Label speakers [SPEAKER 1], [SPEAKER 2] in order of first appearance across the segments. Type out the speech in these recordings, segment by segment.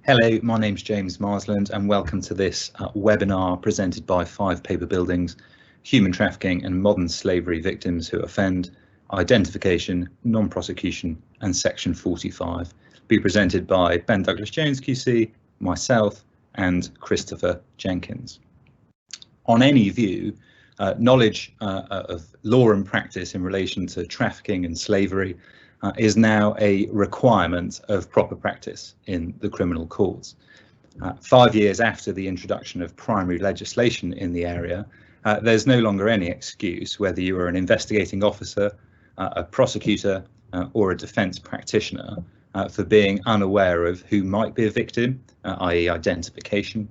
[SPEAKER 1] Hello, my name's James Marsland and welcome to this webinar presented by 5 Paper Buildings, Human Trafficking and Modern Slavery Victims Who Offend, Identification, Non-Prosecution and Section 45. Be presented by Ben Douglas-Jones QC, myself and Christopher Jenkins. On any view, knowledge of law and practice in relation to trafficking and slavery is now a requirement of proper practice in the criminal courts. 5 years after the introduction of primary legislation in the area, there's no longer any excuse whether you are an investigating officer, a prosecutor or a defence practitioner for being unaware of who might be a victim, i.e. identification,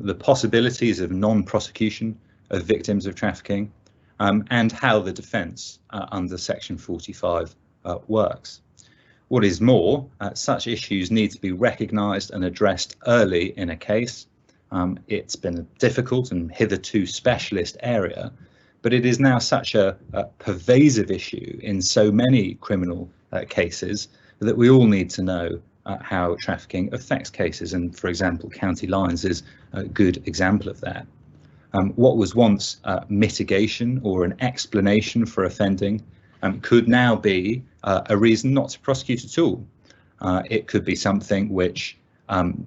[SPEAKER 1] the possibilities of non-prosecution of victims of trafficking, and how the defence under Section 45 works. What is more, such issues need to be recognised and addressed early in a case. It's been a difficult and hitherto specialist area, but it is now such a pervasive issue in so many criminal cases that we all need to know how trafficking affects cases, and for example county lines is a good example of that. What was once mitigation or an explanation for offending could now be a reason not to prosecute at all. It could be something which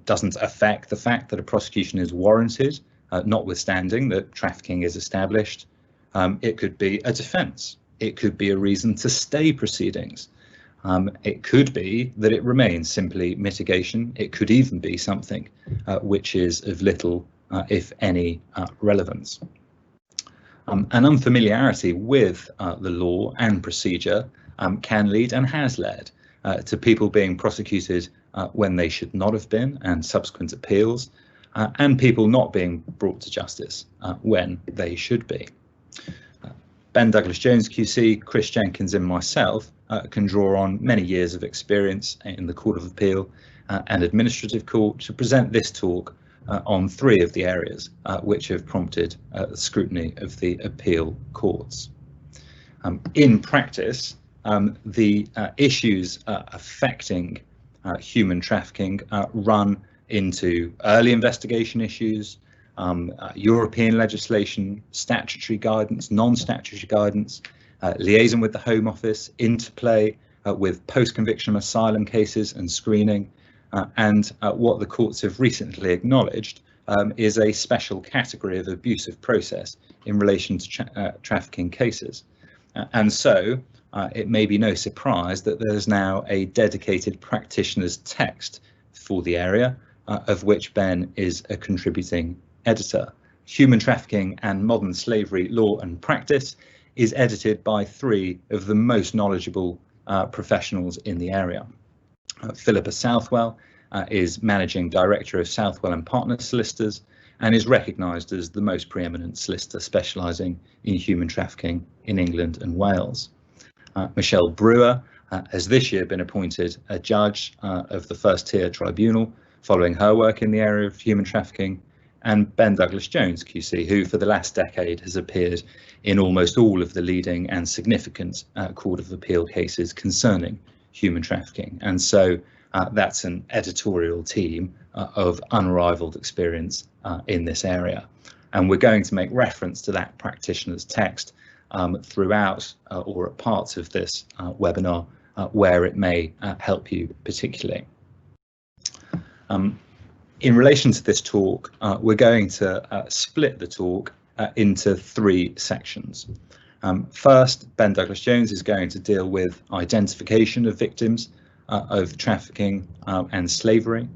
[SPEAKER 1] doesn't affect the fact that a prosecution is warranted, notwithstanding that trafficking is established. It could be a defence. It could be a reason to stay proceedings. It could be that it remains simply mitigation. It could even be something which is of little, if any, relevance. An unfamiliarity with the law and procedure can lead and has led to people being prosecuted when they should not have been, and subsequent appeals, and people not being brought to justice when they should be. Ben Douglas-Jones QC, Chris Jenkins and myself can draw on many years of experience in the Court of Appeal and Administrative Court to present this talk on 3 of the areas which have prompted scrutiny of the appeal courts. In practice, the issues affecting human trafficking run into early investigation issues, European legislation, statutory guidance, non-statutory guidance, liaison with the Home Office, interplay with post-conviction asylum cases and screening, and what the courts have recently acknowledged is a special category of abusive process in relation to trafficking cases. And so it may be no surprise that there's now a dedicated practitioner's text for the area, of which Ben is a contributing editor. Human Trafficking and Modern Slavery Law and Practice is edited by 3 of the most knowledgeable professionals in the area. Philippa Southwell is Managing Director of Southwell and Partners Solicitors and is recognised as the most preeminent solicitor specialising in human trafficking in England and Wales. Michelle Brewer has this year been appointed a judge of the First Tier Tribunal following her work in the area of human trafficking, and Ben Douglas-Jones QC, who for the last decade has appeared in almost all of the leading and significant Court of Appeal cases concerning human trafficking. And so that's an editorial team of unrivaled experience in this area. And we're going to make reference to that practitioner's text throughout or at parts of this webinar where it may help you particularly. In relation to this talk, we're going to split the talk into 3 sections. First, Ben Douglas-Jones is going to deal with identification of victims of trafficking and slavery.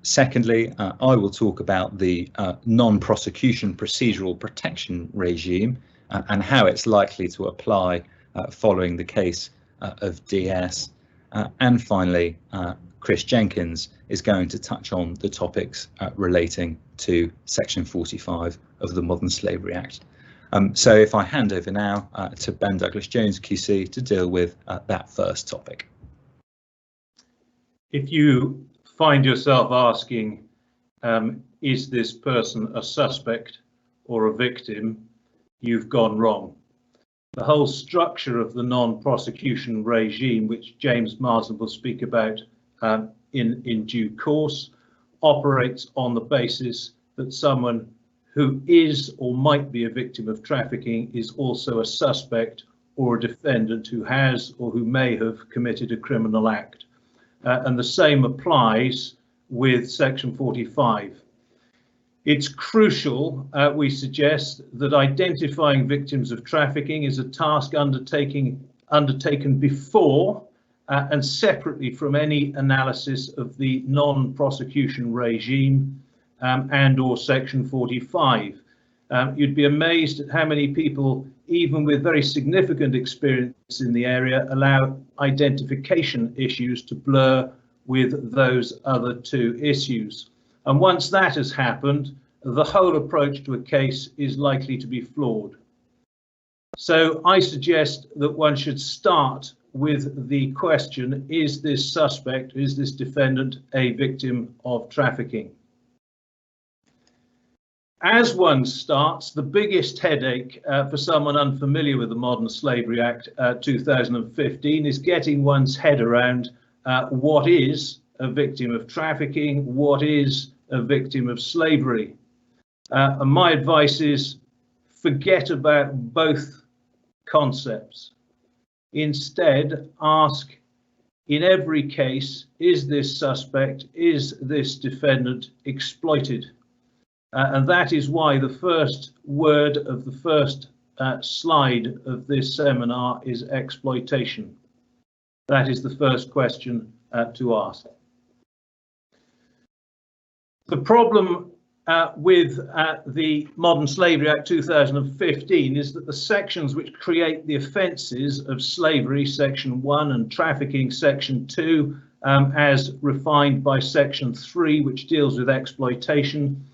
[SPEAKER 1] Secondly, I will talk about the non-prosecution procedural protection regime and how it's likely to apply following the case of DS. And finally, Chris Jenkins is going to touch on the topics relating to Section 45 of the Modern Slavery Act. So if I hand over now to Ben Douglas-Jones QC to deal with that first topic.
[SPEAKER 2] If you find yourself asking, is this person a suspect or a victim, you've gone wrong. The whole structure of the non-prosecution regime, which James Marsland will speak about in due course, operates on the basis that someone who is or might be a victim of trafficking is also a suspect or a defendant who has or who may have committed a criminal act. And the same applies with Section 45. It's crucial, we suggest, that identifying victims of trafficking is a task undertaken before and separately from any analysis of the non-prosecution regime and or Section 45. You'd be amazed at how many people, even with very significant experience in the area, allow identification issues to blur with those other two issues. And once that has happened, the whole approach to a case is likely to be flawed. So I suggest that one should start with the question, is this suspect, is this defendant a victim of trafficking? As one starts, the biggest headache for someone unfamiliar with the Modern Slavery Act 2015 is getting one's head around what is a victim of trafficking, what is a victim of slavery. And my advice is forget about both concepts. Instead, ask, in every case, is this suspect, is this defendant exploited? And that is why the first word of the first slide of this seminar is exploitation. That is the first question to ask. The problem with the Modern Slavery Act 2015 is that the sections which create the offences of slavery, Section 1, and trafficking, Section 2, as refined by Section 3, which deals with exploitation,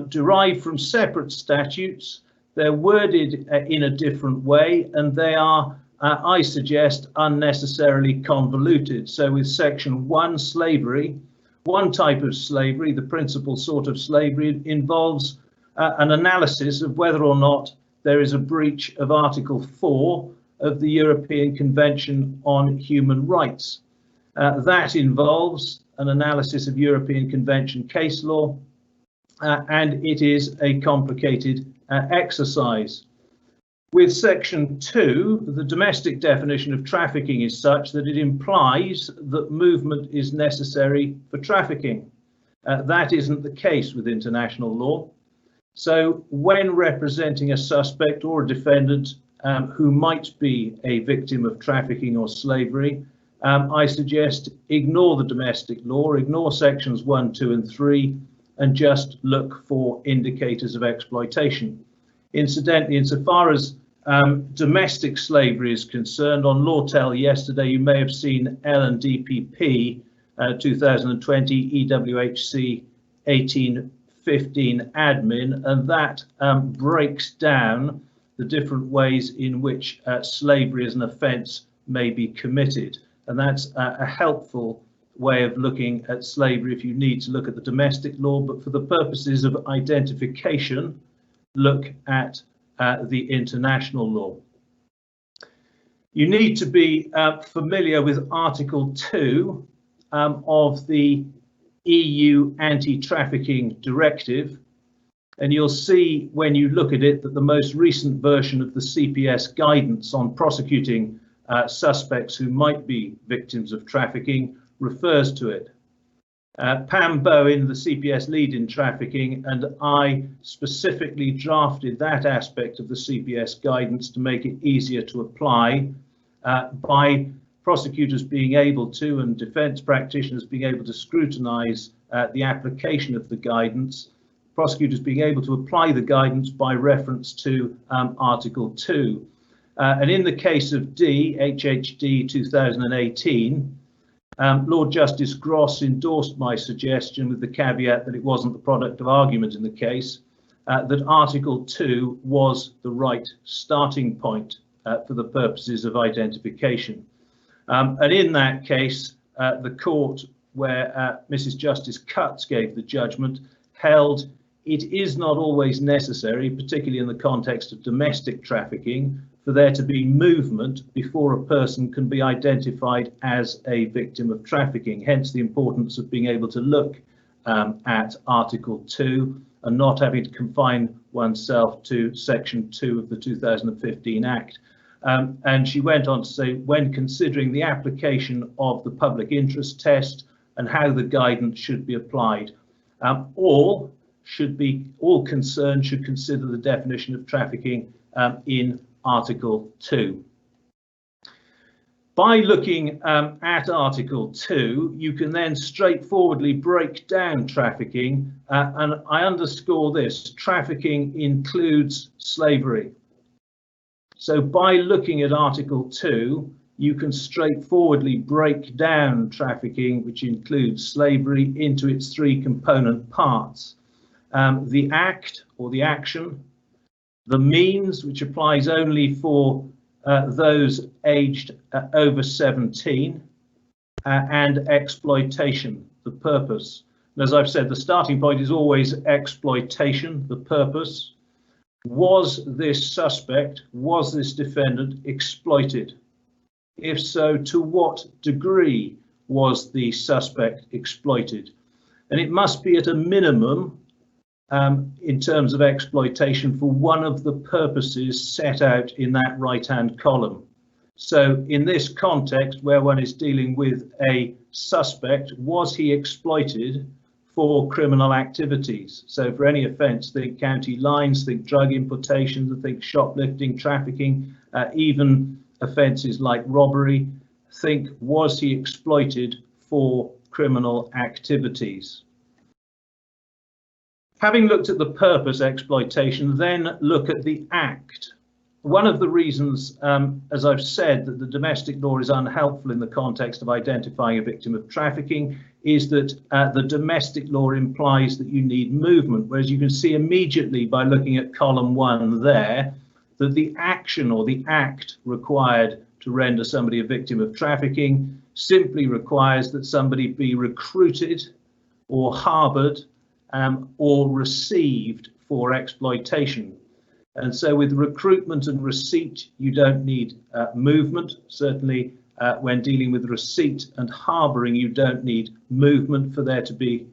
[SPEAKER 2] derive from separate statutes. They're worded in a different way, and they are, I suggest, unnecessarily convoluted. So with Section 1, slavery, one type of slavery, the principal sort of slavery, involves an analysis of whether or not there is a breach of Article 4 of the European Convention on Human Rights. That involves an analysis of European Convention case law, and it is a complicated exercise. With Section 2, the domestic definition of trafficking is such that it implies that movement is necessary for trafficking. That isn't the case with international law. So when representing a suspect or a defendant who might be a victim of trafficking or slavery, I suggest ignore the domestic law, ignore Sections 1, 2 and 3, and just look for indicators of exploitation. Incidentally, insofar as domestic slavery is concerned, on Lawtel yesterday you may have seen LNDPP 2020 EWHC 1815 admin, and that breaks down the different ways in which slavery as an offence may be committed, and that's a helpful way of looking at slavery if you need to look at the domestic law, but for the purposes of identification, look at the international law. You need to be familiar with Article 2 of the EU Anti-Trafficking Directive, and you'll see when you look at it that the most recent version of the CPS guidance on prosecuting suspects who might be victims of trafficking refers to it. Pam Bowen, the CPS lead in trafficking, and I specifically drafted that aspect of the CPS guidance to make it easier to apply by prosecutors being able to and defence practitioners being able to scrutinise the application of the guidance, prosecutors being able to apply the guidance by reference to Article 2. And in the case of D, HHD 2018, Lord Justice Gross endorsed my suggestion with the caveat that it wasn't the product of argument in the case, that Article 2 was the right starting point for the purposes of identification. And in that case, the court where Mrs. Justice Cutts gave the judgment held it is not always necessary, particularly in the context of domestic trafficking, for there to be movement before a person can be identified as a victim of trafficking. Hence the importance of being able to look at Article 2 and not having to confine oneself to Section 2 of the 2015 Act. And she went on to say, when considering the application of the public interest test and how the guidance should be applied, all concerned should consider the definition of trafficking in Article 2. By looking at Article 2, you can then straightforwardly break down trafficking, and I underscore this: trafficking includes slavery. So by looking at Article 2, you can straightforwardly break down trafficking, which includes slavery, into its three component parts: the act or the action, the means, which applies only for those aged over 17, and exploitation, the purpose. And as I've said, the starting point is always exploitation, the purpose. Was this suspect, was this defendant exploited? If so, to what degree was the suspect exploited? And it must be at a minimum, in terms of exploitation, for one of the purposes set out in that right-hand column. So in this context, where one is dealing with a suspect, was he exploited for criminal activities? So for any offence, think county lines, think drug importations, think shoplifting, trafficking, even offences like robbery. Think, was he exploited for criminal activities? Having looked at the purpose, exploitation, then look at the act. One of the reasons, as I've said, that the domestic law is unhelpful in the context of identifying a victim of trafficking is that the domestic law implies that you need movement, whereas you can see immediately by looking at column 1 there that the action or the act required to render somebody a victim of trafficking simply requires that somebody be recruited or harboured or received for exploitation. And so with recruitment and receipt, you don't need movement. Certainly when dealing with receipt and harbouring, you don't need movement for there to be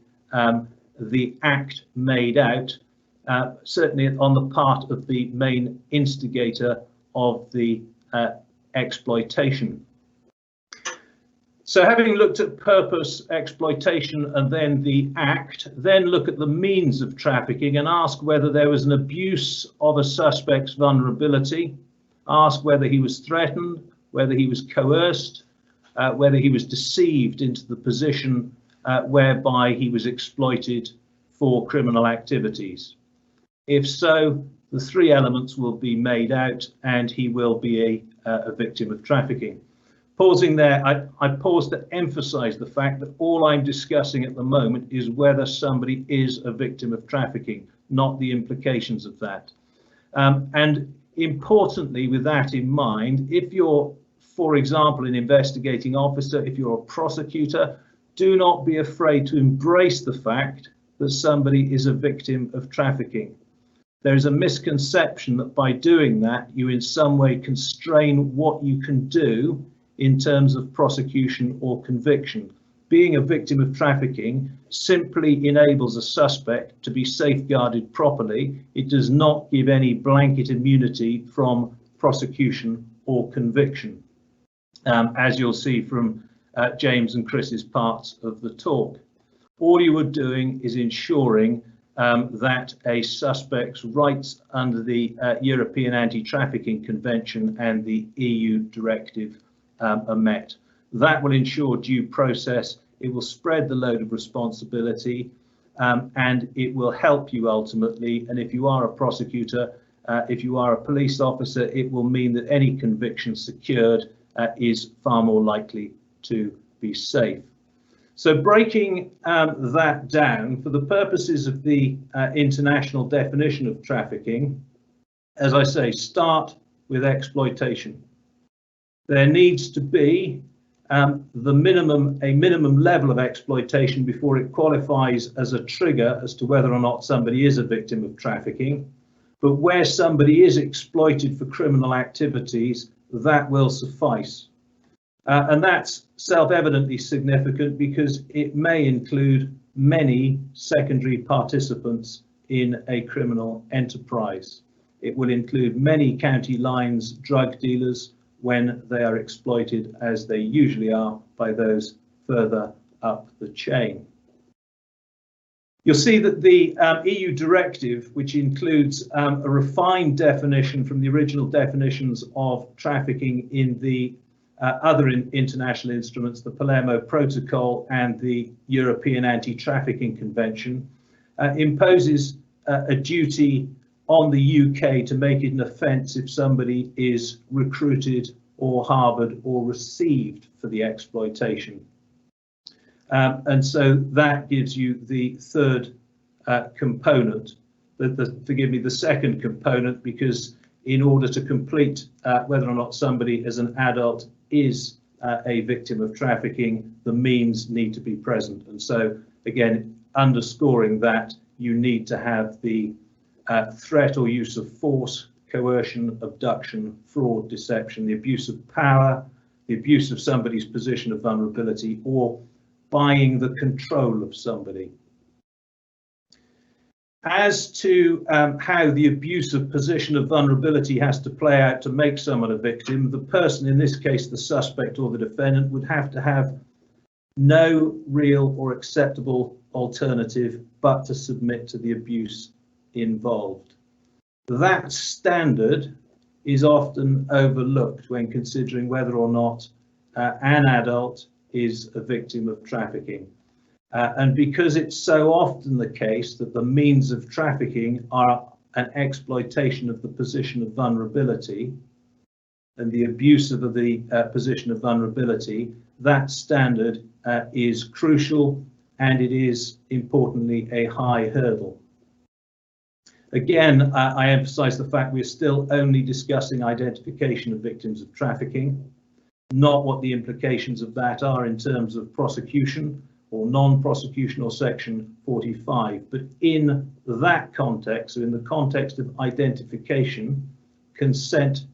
[SPEAKER 2] the act made out, certainly on the part of the main instigator of the exploitation. So having looked at purpose, exploitation, and then the act, then look at the means of trafficking and ask whether there was an abuse of a suspect's vulnerability, ask whether he was threatened, whether he was coerced, whether he was deceived into the position whereby he was exploited for criminal activities. If so, the three elements will be made out and he will be a victim of trafficking. Pausing there, I pause to emphasize the fact that all I'm discussing at the moment is whether somebody is a victim of trafficking, not the implications of that. And importantly, with that in mind, if you're, for example, an investigating officer, if you're a prosecutor, do not be afraid to embrace the fact that somebody is a victim of trafficking. There is a misconception that by doing that, you in some way constrain what you can do in terms of prosecution or conviction. Being a victim of trafficking simply enables a suspect to be safeguarded properly. It does not give any blanket immunity from prosecution or conviction, as you'll see from James and Chris's parts of the talk. All you are doing is ensuring that a suspect's rights under the European Anti-Trafficking Convention and the EU Directive are met. That will ensure due process, it will spread the load of responsibility, and it will help you ultimately. And if you are a prosecutor, if you are a police officer, it will mean that any conviction secured is far more likely to be safe. So breaking that down, for the purposes of the international definition of trafficking, as I say, start with exploitation. There needs to be a minimum level of exploitation before it qualifies as a trigger as to whether or not somebody is a victim of trafficking. but where somebody is exploited for criminal activities, that will suffice. And that's self-evidently significant because it may include many secondary participants in a criminal enterprise. It will include many county lines drug dealers when they are exploited, as they usually are, by those further up the chain. You'll see that the EU directive, which includes a refined definition from the original definitions of trafficking in the other international instruments, the Palermo Protocol and the European Anti-Trafficking Convention, imposes a duty on the UK to make it an offence if somebody is recruited or harboured or received for the exploitation. And so that gives you the third component, the second component, because in order to complete whether or not somebody as an adult is a victim of trafficking, the means need to be present. And so again, underscoring that you need to have the threat or use of force, coercion, abduction, fraud, deception, the abuse of power, the abuse of somebody's position of vulnerability, or buying the control of somebody. As to how the abuse of position of vulnerability has to play out to make someone a victim, the person, in this case the suspect or the defendant, would have to have no real or acceptable alternative but to submit to the abuse involved. That standard is often overlooked when considering whether or not an adult is a victim of trafficking. And because it's so often the case that the means of trafficking are an exploitation of the position of vulnerability and the abuse of the position of vulnerability, that standard is crucial, and it is importantly a high hurdle. Again, I emphasize the fact we're still only discussing identification of victims of trafficking, not what the implications of that are in terms of prosecution or non-prosecution or Section 45. But in that context, so in the context of identification, consent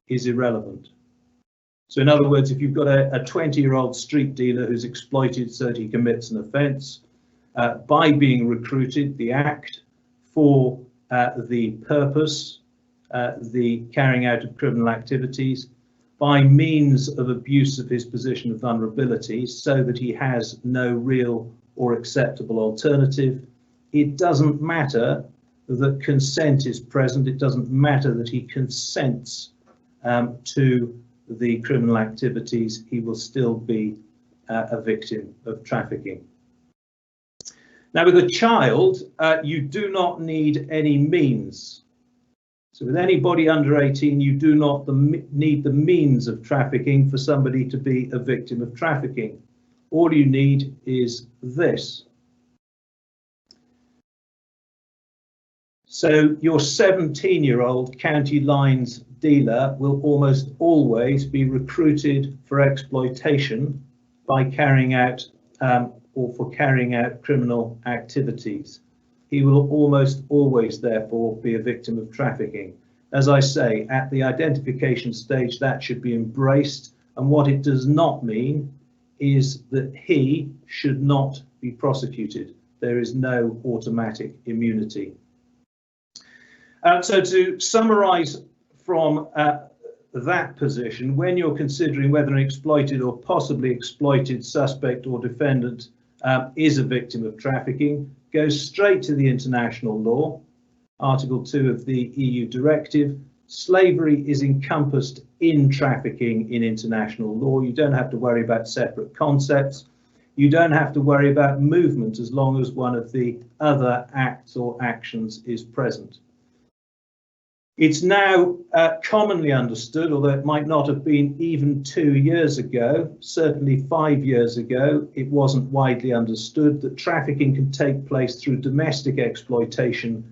[SPEAKER 2] is irrelevant. So in other words, if you've got a 20-year-old street dealer who's exploited so that he commits an offence, by being recruited, the act for the purpose, the carrying out of criminal activities, by means of abuse of his position of vulnerability so that he has no real or acceptable alternative, it doesn't matter that consent is present, it doesn't matter that he consents to the criminal activities, he will still be a victim of trafficking. Now, with a child, you do not need any means. So with anybody under 18, you do not need the means of trafficking for somebody to be a victim of trafficking. All you need is this. So your 17-year-old county lines dealer will almost always be recruited for exploitation by carrying out criminal activities. He will almost always, therefore, be a victim of trafficking. As I say, at the identification stage, that should be embraced. And what it does not mean is that he should not be prosecuted. There is no automatic immunity. So to summarise from that position, when you're considering whether an exploited or possibly exploited suspect or defendant is a victim of trafficking, go straight to the international law, Article 2 of the EU Directive. Slavery is encompassed in trafficking in international law. You don't have to worry about separate concepts. You don't have to worry about movement as long as one of the other acts or actions is present. It's now commonly understood, although it might not have been even 2 years ago, certainly 5 years ago, it wasn't widely understood that trafficking can take place through domestic exploitation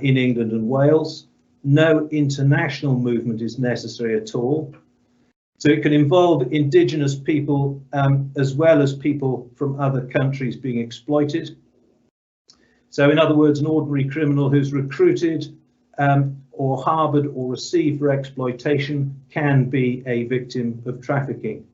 [SPEAKER 2] in England and Wales. No international movement is necessary at all. So it can involve indigenous people as well as people from other countries being exploited. So in other words, an ordinary criminal who's recruited or harboured or received for exploitation can be a victim of trafficking.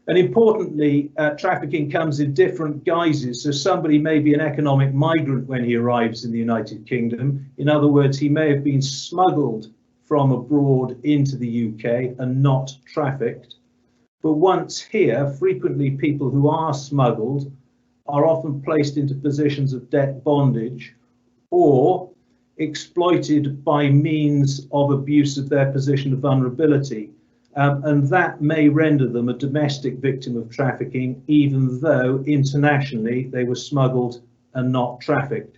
[SPEAKER 2] And importantly, trafficking comes in different guises. So somebody may be an economic migrant when he arrives in the United Kingdom. In other words, he may have been smuggled from abroad into the UK and not trafficked. But once here, frequently people who are smuggled are often placed into positions of debt bondage or exploited by means of abuse of their position of vulnerability. And that may render them a domestic victim of trafficking, even though internationally they were smuggled and not trafficked.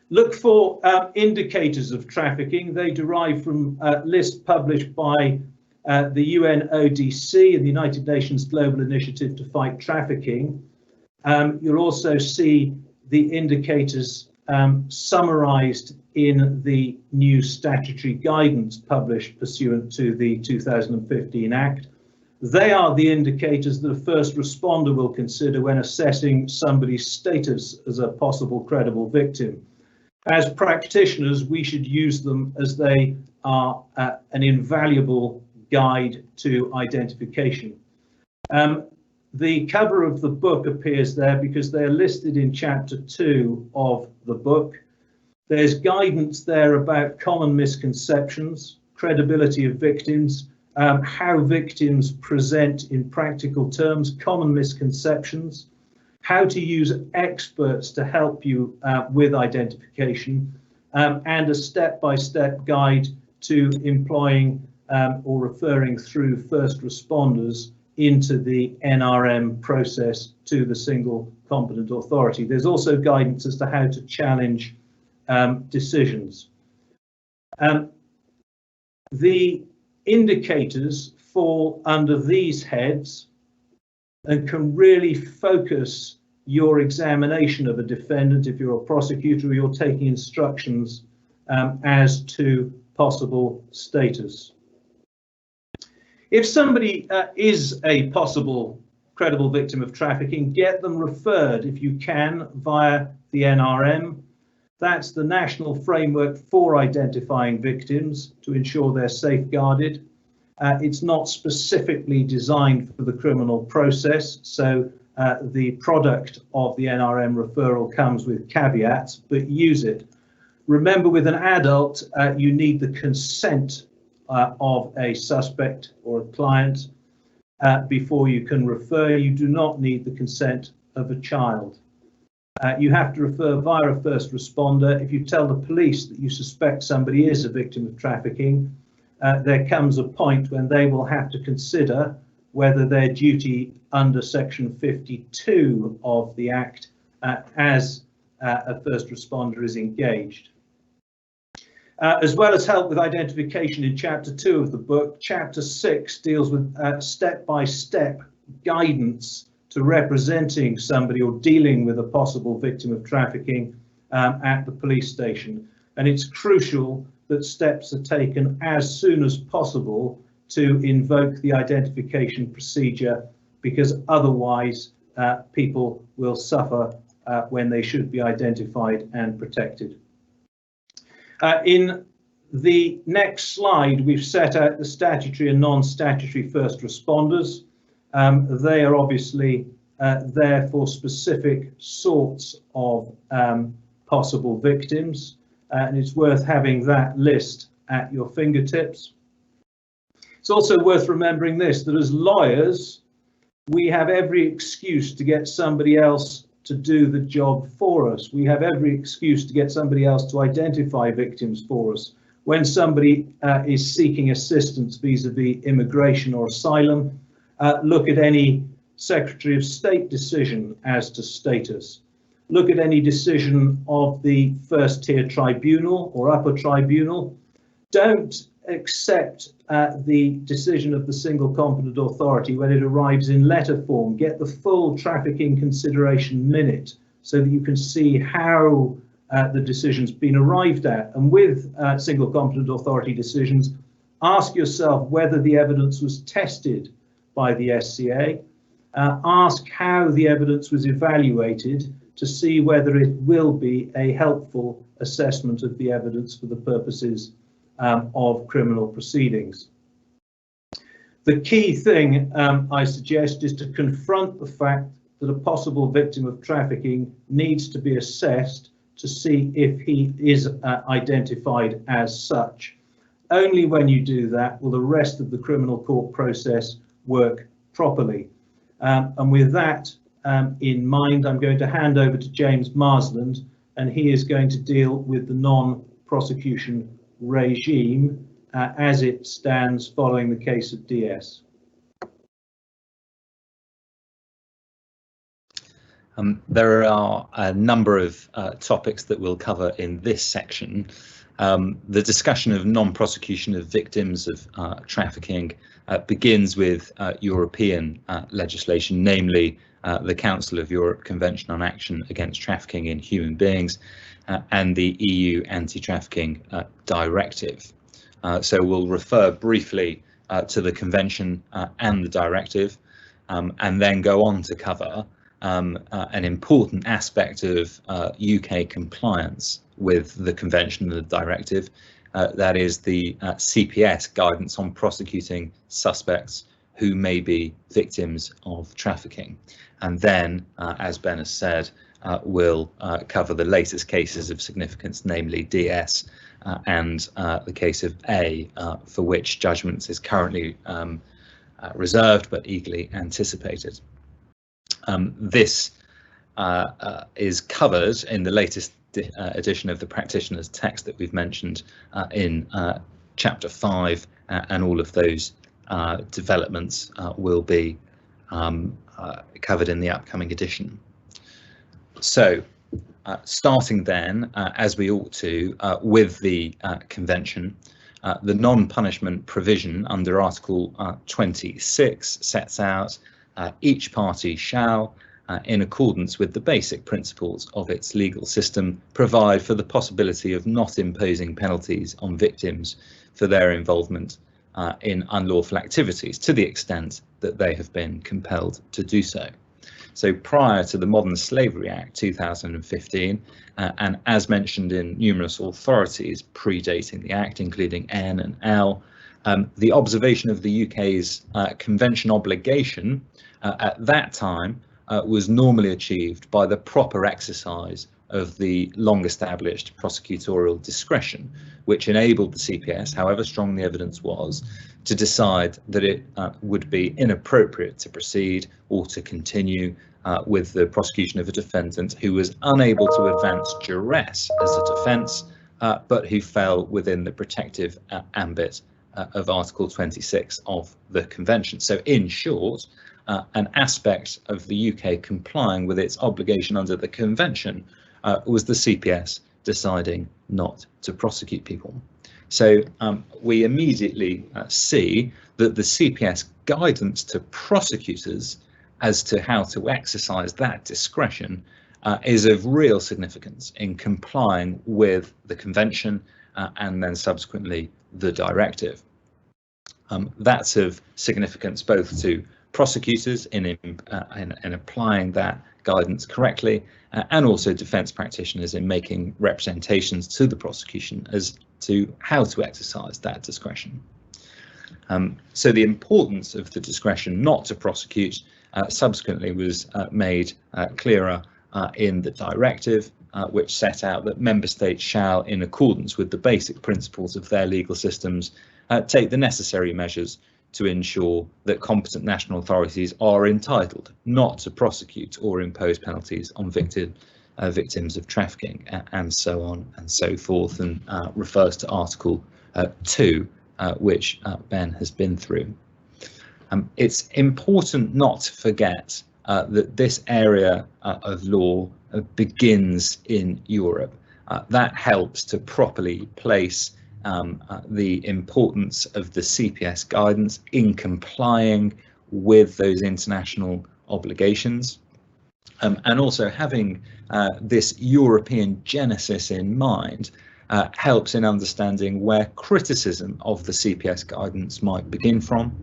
[SPEAKER 2] Look for indicators of trafficking. They derive from a list published by the UNODC and the United Nations Global Initiative to Fight Trafficking. You'll also see the indicators summarised in the new statutory guidance published pursuant to the 2015 Act. They are the indicators that a first responder will consider when assessing somebody's status as a possible credible victim. As practitioners, we should use them as they are an invaluable guide to identification. The cover of the book appears there because they're listed in chapter 2 of the book. There's guidance there about common misconceptions, credibility of victims, how victims present in practical terms, common misconceptions, how to use experts to help you with identification, and a step-by-step guide to employing or referring through first responders into the NRM process to the single competent authority. There's also guidance as to how to challenge decisions. The indicators fall under these heads and can really focus your examination of a defendant if you're a prosecutor or you're taking instructions as to possible status. If somebody is a possible credible victim of trafficking, get them referred if you can via the NRM. That's the national framework for identifying victims to ensure they're safeguarded. It's not specifically designed for the criminal process, so the product of the NRM referral comes with caveats, but use it. Remember, with an adult, you need the consent of a suspect or a client before you can refer. You do not need the consent of a child. You have to refer via a first responder. If you tell the police that you suspect somebody is a victim of trafficking, there comes a point when they will have to consider whether their duty under section 52 of the Act as a first responder is engaged. As well as help with identification in chapter 2 of the book, chapter 6 deals with step-by-step guidance to representing somebody or dealing with a possible victim of trafficking at the police station. And it's crucial that steps are taken as soon as possible to invoke the identification procedure, because otherwise people will suffer when they should be identified and protected. In the next slide, we've set out the statutory and non-statutory first responders. They are obviously there for specific sorts of possible victims, and it's worth having that list at your fingertips. It's also worth remembering this, that as lawyers, we have every excuse to get somebody else to do the job for us. We have every excuse to get somebody else to identify victims for us. When somebody is seeking assistance vis-a-vis immigration or asylum, look at any Secretary of State decision as to status. Look at any decision of the first tier tribunal or upper tribunal. Don't accept the decision of the single competent authority when it arrives in letter form. Get the full trafficking consideration minute so that you can see how the decision's been arrived at. And with single competent authority decisions, ask yourself whether the evidence was tested by the SCA. Ask how the evidence was evaluated to see whether it will be a helpful assessment of the evidence for the purposes of criminal proceedings. The key thing I suggest is to confront the fact that a possible victim of trafficking needs to be assessed to see if he is identified as such. Only when you do that will the rest of the criminal court process work properly. And with that in mind, I'm going to hand over to James Marsland, and he is going to deal with the non-prosecution regime as it stands following the case of DS.
[SPEAKER 1] There are a number of topics that we'll cover in this section. The discussion of non-prosecution of victims of trafficking begins with European legislation, namely the Council of Europe Convention on Action Against Trafficking in Human Beings and the EU Anti-Trafficking Directive. So we'll refer briefly to the Convention and the Directive, and then go on to cover an important aspect of UK compliance with the Convention and the Directive, that is the CPS guidance on prosecuting suspects who may be victims of trafficking. And then, as Ben has said, we'll cover the latest cases of significance, namely DS and the case of A, for which judgment is currently reserved but eagerly anticipated. This is covered in the latest edition of the practitioner's text that we've mentioned in chapter 5, and all of those developments will be covered in the upcoming edition. So starting then, as we ought to, with the convention, the non-punishment provision under Article 26 sets out each party shall, in accordance with the basic principles of its legal system, provide for the possibility of not imposing penalties on victims for their involvement in unlawful activities to the extent that they have been compelled to do so. So prior to the Modern Slavery Act 2015, and as mentioned in numerous authorities predating the Act, including N and L, the observation of the UK's convention obligation at that time was normally achieved by the proper exercise of the long-established prosecutorial discretion, which enabled the CPS, however strong the evidence was, to decide that it would be inappropriate to proceed or to continue with the prosecution of a defendant who was unable to advance duress as a defence, but who fell within the protective ambit of Article 26 of the Convention. So in short, an aspect of the UK complying with its obligation under the Convention was the CPS deciding not to prosecute people. So we immediately see that the CPS guidance to prosecutors as to how to exercise that discretion is of real significance in complying with the Convention and then subsequently the Directive. That's of significance both to prosecutors in applying that guidance correctly, and also defence practitioners in making representations to the prosecution as to how to exercise that discretion. So the importance of the discretion not to prosecute subsequently was made clearer in the Directive, which set out that member states shall, in accordance with the basic principles of their legal systems, take the necessary measures to ensure that competent national authorities are entitled not to prosecute or impose penalties on victims of trafficking, and so on and so forth, and refers to Article 2, which Ben has been through. It's important not to forget that this area of law begins in Europe. That helps to properly place the importance of the CPS guidance in complying with those international obligations, and also having this European genesis in mind helps in understanding where criticism of the CPS guidance might begin from.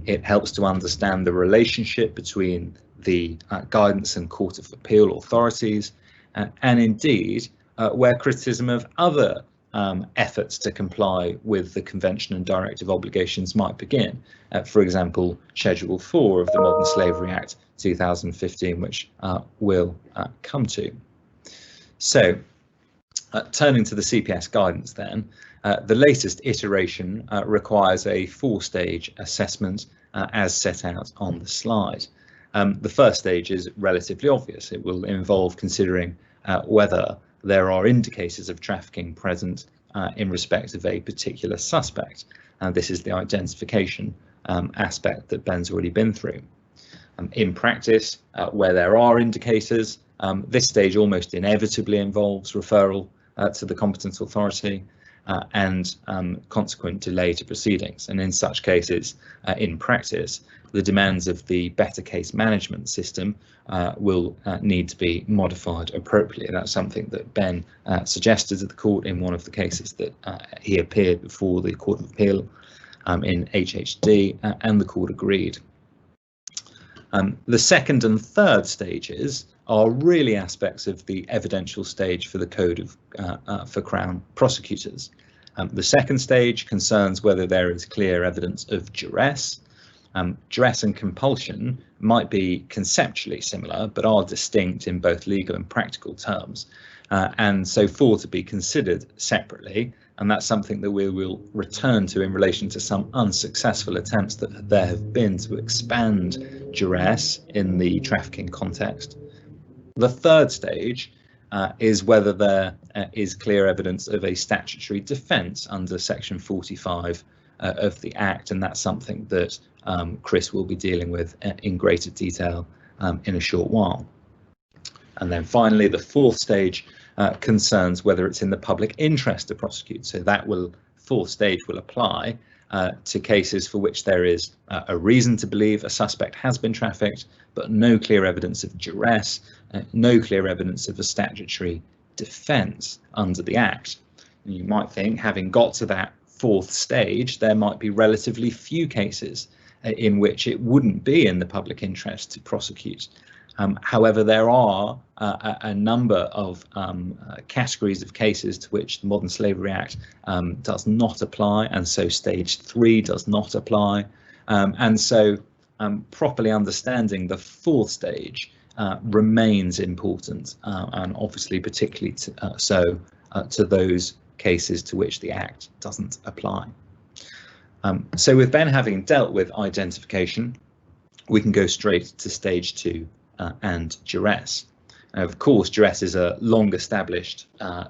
[SPEAKER 1] It helps to understand the relationship between the guidance and Court of Appeal authorities, and indeed where criticism of other efforts to comply with the Convention and Directive obligations might begin. For example, Schedule 4 of the Modern Slavery Act 2015, which we'll come to. So, turning to the CPS guidance then, the latest iteration requires a 4-stage assessment as set out on the slide. The first stage is relatively obvious. It will involve considering whether there are indicators of trafficking present in respect of a particular suspect. And this is the identification aspect that Ben's already been through. In practice, where there are indicators, this stage almost inevitably involves referral to the competent authority and consequent delay to proceedings. And in such cases, in practice, the demands of the better case management system will need to be modified appropriately. That's something that Ben suggested to the court in one of the cases that he appeared before the Court of Appeal in HHD, and the court agreed. The second and third stages are really aspects of the evidential stage for the Code of for Crown prosecutors. The second stage concerns whether there is clear evidence of duress. Duress and compulsion might be conceptually similar, but are distinct in both legal and practical terms, and so for to be considered separately. And that's something that we will return to in relation to some unsuccessful attempts that there have been to expand duress in the trafficking context. The third stage is whether there is clear evidence of a statutory defence under Section 45 of the Act, and that's something that Chris will be dealing with in greater detail in a short while. And then finally, the fourth stage concerns whether it's in the public interest to prosecute. So that fourth stage will apply to cases for which there is a reason to believe a suspect has been trafficked, but no clear evidence of duress, no clear evidence of a statutory defence under the Act. And you might think, having got to that fourth stage, there might be relatively few cases in which it wouldn't be in the public interest to prosecute. However, there are a number of categories of cases to which the Modern Slavery Act does not apply, and so stage 3 does not apply. And so properly understanding the fourth stage remains important, and obviously particularly to those cases to which the Act doesn't apply. So with Ben having dealt with identification, we can go straight to stage 2. And duress. Of course, duress is a long-established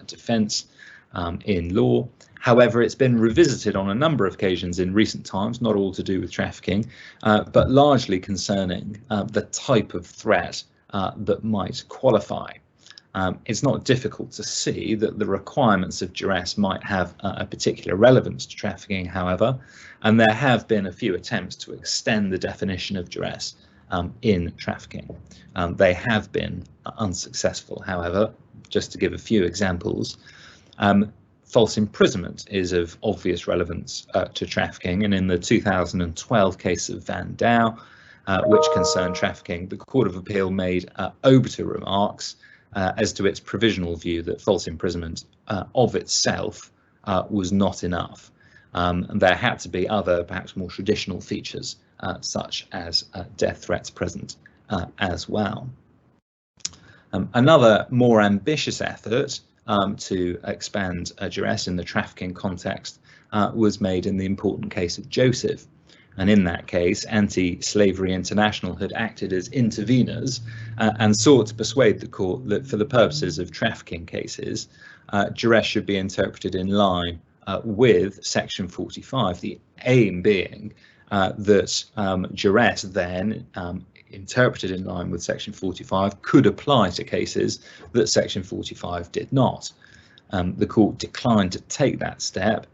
[SPEAKER 1] defence in law. However, it's been revisited on a number of occasions in recent times, not all to do with trafficking, but largely concerning the type of threat that might qualify. It's not difficult to see that the requirements of duress might have a particular relevance to trafficking, however, and there have been a few attempts to extend the definition of duress in trafficking. They have been unsuccessful, however. Just to give a few examples, false imprisonment is of obvious relevance to trafficking, and in the 2012 case of Van Dow, which concerned trafficking, the Court of Appeal made obiter remarks as to its provisional view that false imprisonment of itself was not enough. There had to be other, perhaps more traditional features, such as death threats present as well. Another more ambitious effort to expand duress in the trafficking context was made in the important case of Joseph. And in that case, Anti-Slavery International had acted as interveners and sought to persuade the court that for the purposes of trafficking cases, duress should be interpreted in line with Section 45, the aim being that duress then, interpreted in line with Section 45, could apply to cases that Section 45 did not. The court declined to take that step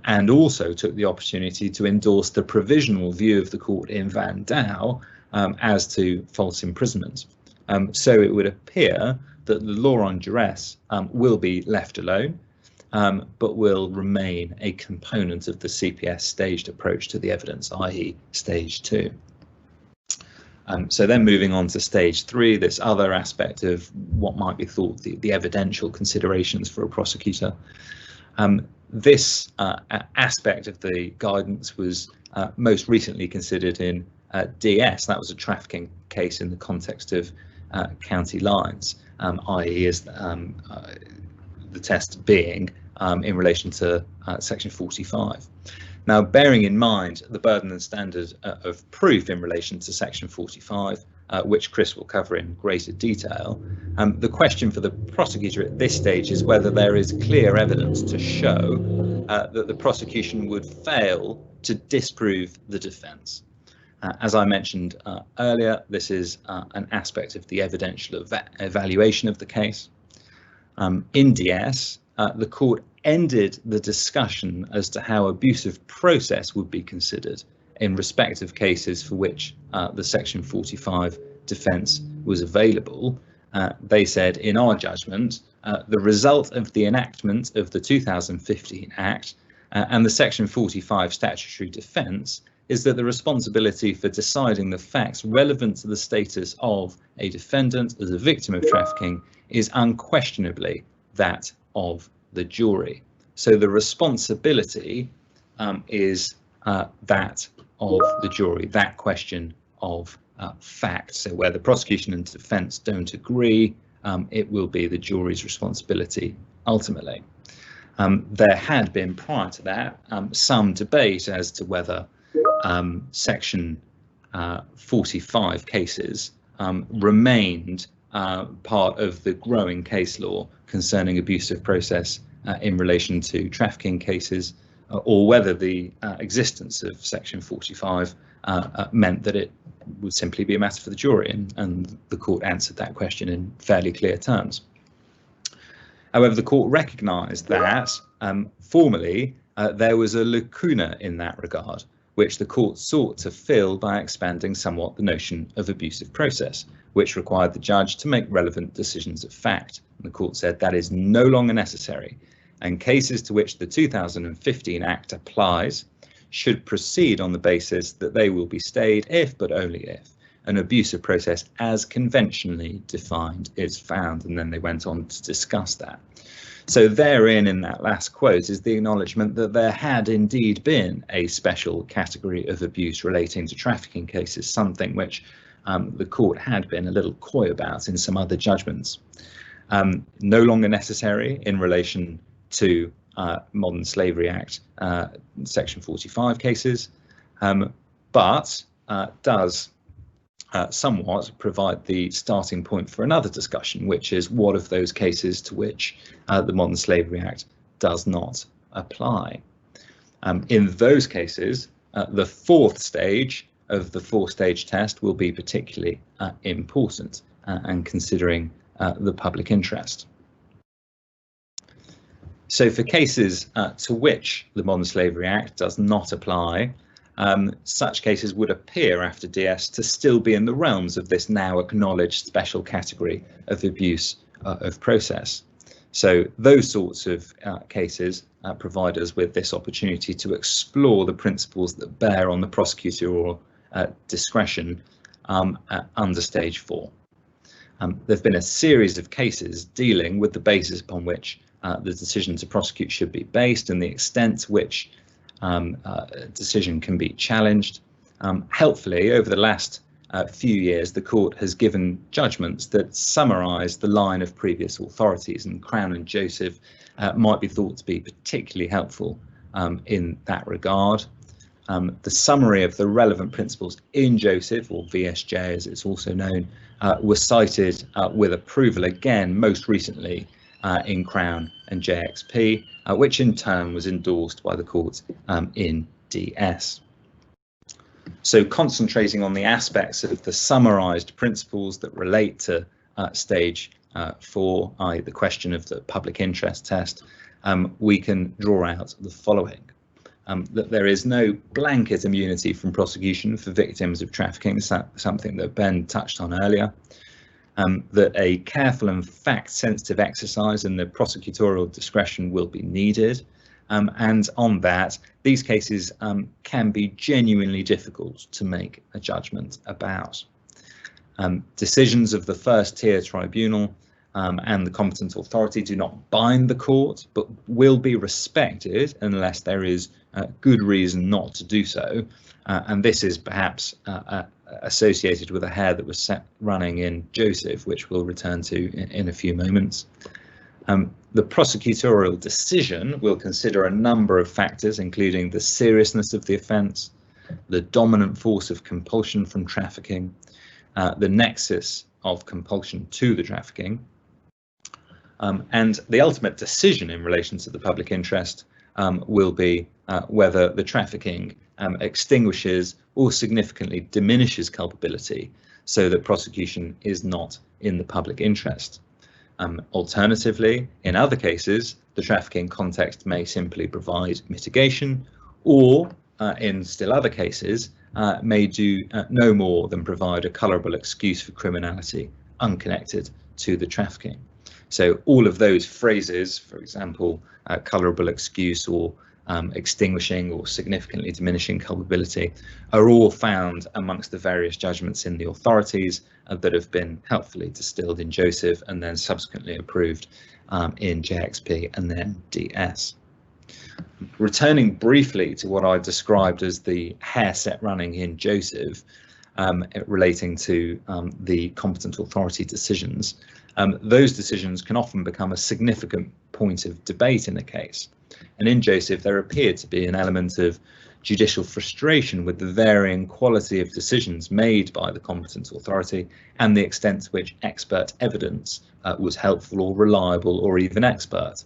[SPEAKER 1] and also took the opportunity to endorse the provisional view of the court in Van Dow as to false imprisonment. So it would appear that the law on duress will be left alone, but will remain a component of the CPS staged approach to the evidence, i.e. stage 2. So then moving on to stage 3, this other aspect of what might be thought the evidential considerations for a prosecutor. This aspect of the guidance was most recently considered in DS. That was a trafficking case in the context of county lines, i.e. as the test being in relation to section 45. Now, bearing in mind the burden and standard of proof in relation to section 45, which Chris will cover in greater detail, the question for the prosecutor at this stage is whether there is clear evidence to show that the prosecution would fail to disprove the defence. As I mentioned earlier, this is an aspect of the evidential evaluation of the case. In DS, the court ended the discussion as to how abusive process would be considered in respect of cases for which the section 45 defence was available. They said, in our judgment, the result of the enactment of the 2015 Act and the section 45 statutory defence is that the responsibility for deciding the facts relevant to the status of a defendant as a victim of trafficking is unquestionably that of the jury. So the responsibility is that of the jury, that question of fact. So where the prosecution and defence don't agree, it will be the jury's responsibility ultimately. There had been prior to that some debate as to whether section 45 cases remained part of the growing case law concerning abusive process in relation to trafficking cases, or whether the existence of section 45 meant that it would simply be a matter for the jury, and the court answered that question in fairly clear terms. However, the court recognised that formally there was a lacuna in that regard, which the court sought to fill by expanding somewhat the notion of abusive process, which required the judge to make relevant decisions of fact. And the court said that is no longer necessary, and cases to which the 2015 Act applies should proceed on the basis that they will be stayed if, but only if, an abusive process as conventionally defined is found. And then they went on to discuss that. So therein, in that last quote, is the acknowledgement that there had indeed been a special category of abuse relating to trafficking cases, something which the court had been a little coy about in some other judgments. No longer necessary in relation to Modern Slavery Act section 45 cases, but does somewhat provide the starting point for another discussion, which is what of those cases to which the Modern Slavery Act does not apply. In those cases, the fourth stage of the four-stage test will be particularly important and considering the public interest. So for cases to which the Modern Slavery Act does not apply, such cases would appear after DS to still be in the realms of this now acknowledged special category of abuse of process. So those sorts of cases provide us with this opportunity to explore the principles that bear on the prosecutor or discretion under stage 4. There have been a series of cases dealing with the basis upon which the decision to prosecute should be based and the extent to which decision can be challenged. Helpfully, over the last few years, the court has given judgments that summarise the line of previous authorities, and Crown and Joseph might be thought to be particularly helpful in that regard. The summary of the relevant principles in Joseph, or VSJ as it's also known, was cited with approval again most recently in Crown and JXP, which in turn was endorsed by the court in DS. So concentrating on the aspects of the summarised principles that relate to stage 4, i.e. the question of the public interest test, we can draw out the following. That there is no blanket immunity from prosecution for victims of trafficking, something that Ben touched on earlier. That a careful and fact-sensitive exercise in the prosecutorial discretion will be needed. And on that, these cases can be genuinely difficult to make a judgment about. Decisions of the first tier tribunal and the competent authority do not bind the court, but will be respected unless there is good reason not to do so. And this is perhaps associated with a hair that was set running in Joseph, which we'll return to in a few moments. The prosecutorial decision will consider a number of factors, including the seriousness of the offence, the dominant force of compulsion from trafficking, the nexus of compulsion to the trafficking, and the ultimate decision in relation to the public interest will be whether the trafficking extinguishes or significantly diminishes culpability so that prosecution is not in the public interest. Alternatively, in other cases, the trafficking context may simply provide mitigation, or in still other cases, may do no more than provide a colourable excuse for criminality unconnected to the trafficking. So all of those phrases, for example, colourable excuse or extinguishing or significantly diminishing culpability, are all found amongst the various judgments in the authorities that have been helpfully distilled in Joseph and then subsequently approved in JXP and then DS. Returning briefly to what I described as the hair set running in Joseph, relating to the competent authority decisions, those decisions can often become a significant point of debate in a case. And in Joseph, there appeared to be an element of judicial frustration with the varying quality of decisions made by the competent authority and the extent to which expert evidence was helpful or reliable or even expert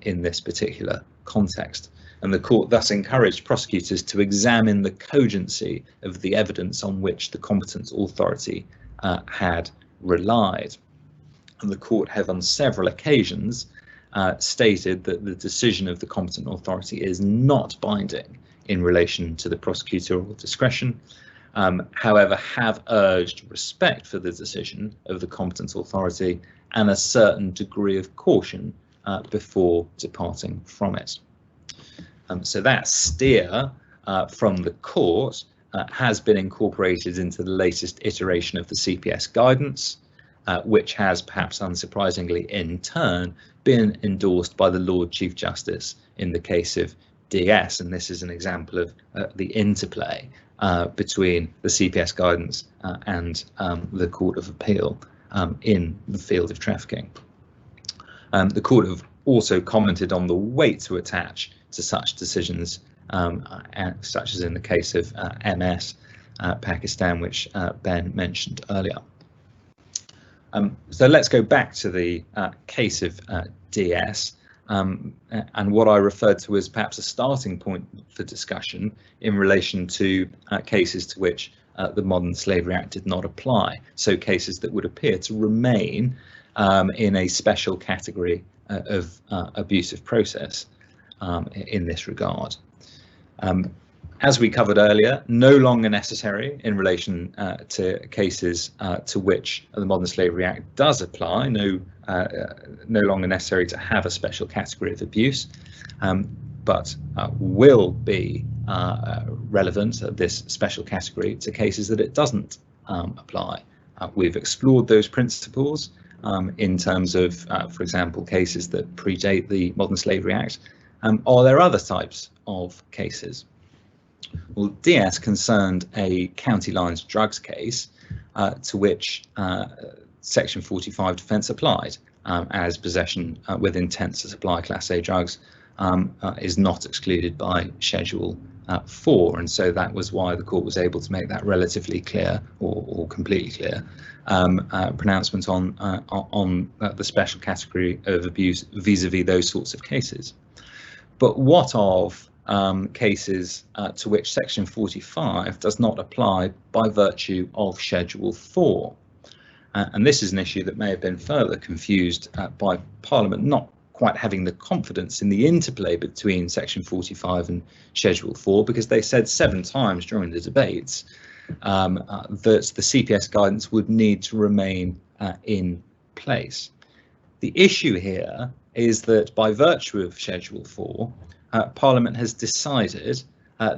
[SPEAKER 1] in this particular context. And the court thus encouraged prosecutors to examine the cogency of the evidence on which the competent authority had relied. And the court have on several occasions stated that the decision of the competent authority is not binding in relation to the prosecutorial discretion, however, have urged respect for the decision of the competent authority and a certain degree of caution before departing from it. So that steer from the court has been incorporated into the latest iteration of the CPS guidance, which has, perhaps unsurprisingly, in turn been endorsed by the Lord Chief Justice in the case of DS, and this is an example of the interplay between the CPS guidance and the Court of Appeal in the field of trafficking. The court have also commented on the weight to attach to such decisions, such as in the case of MS Pakistan, which Ben mentioned earlier. So let's go back to the case of DS and what I referred to as perhaps a starting point for discussion in relation to cases to which the Modern Slavery Act did not apply. So cases that would appear to remain in a special category of abusive process in this regard. As we covered earlier, no longer necessary in relation to cases to which the Modern Slavery Act does apply, no longer necessary to have a special category of abuse, but will be relevant, this special category, to cases that it doesn't apply. We've explored those principles in terms of, for example, cases that predate the Modern Slavery Act. Are there other types of cases? Well, DS concerned a county lines drugs case to which Section 45 defence applied, as possession with intent to supply Class A drugs is not excluded by Schedule 4, and so that was why the court was able to make that relatively clear or completely clear pronouncement on the special category of abuse vis-a-vis those sorts of cases. But what of cases to which Section 45 does not apply by virtue of Schedule 4? And this is an issue that may have been further confused by Parliament not quite having the confidence in the interplay between Section 45 and Schedule 4, because they said 7 times during the debates that the CPS guidance would need to remain in place. The issue here is that by virtue of Schedule 4, Parliament has decided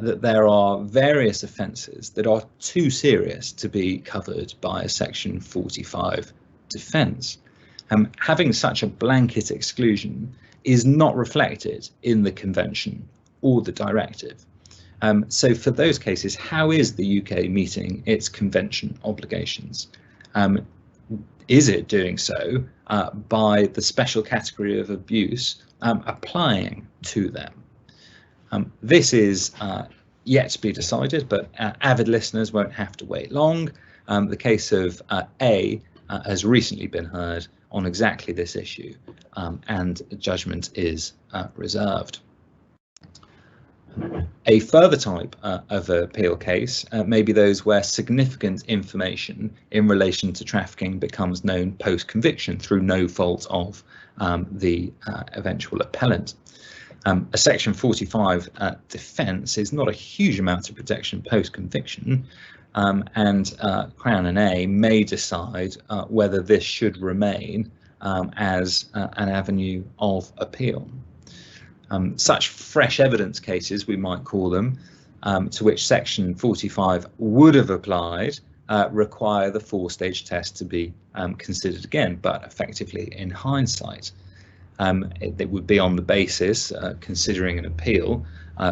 [SPEAKER 1] that there are various offences that are too serious to be covered by a Section 45 defence. Having such a blanket exclusion is not reflected in the Convention or the Directive. So for those cases, how is the UK meeting its Convention obligations? Is it doing so by the special category of abuse applying to them? This is yet to be decided, but avid listeners won't have to wait long. The case of A has recently been heard on exactly this issue, and judgment is reserved. A further type of appeal case may be those where significant information in relation to trafficking becomes known post-conviction through no fault of the eventual appellant. A Section 45 defence is not a huge amount of protection post-conviction, and Crown and A may decide whether this should remain as an avenue of appeal. Such fresh evidence cases, we might call them, to which Section 45 would have applied, require the four-stage test to be considered again, but effectively in hindsight. It would be on the basis, considering an appeal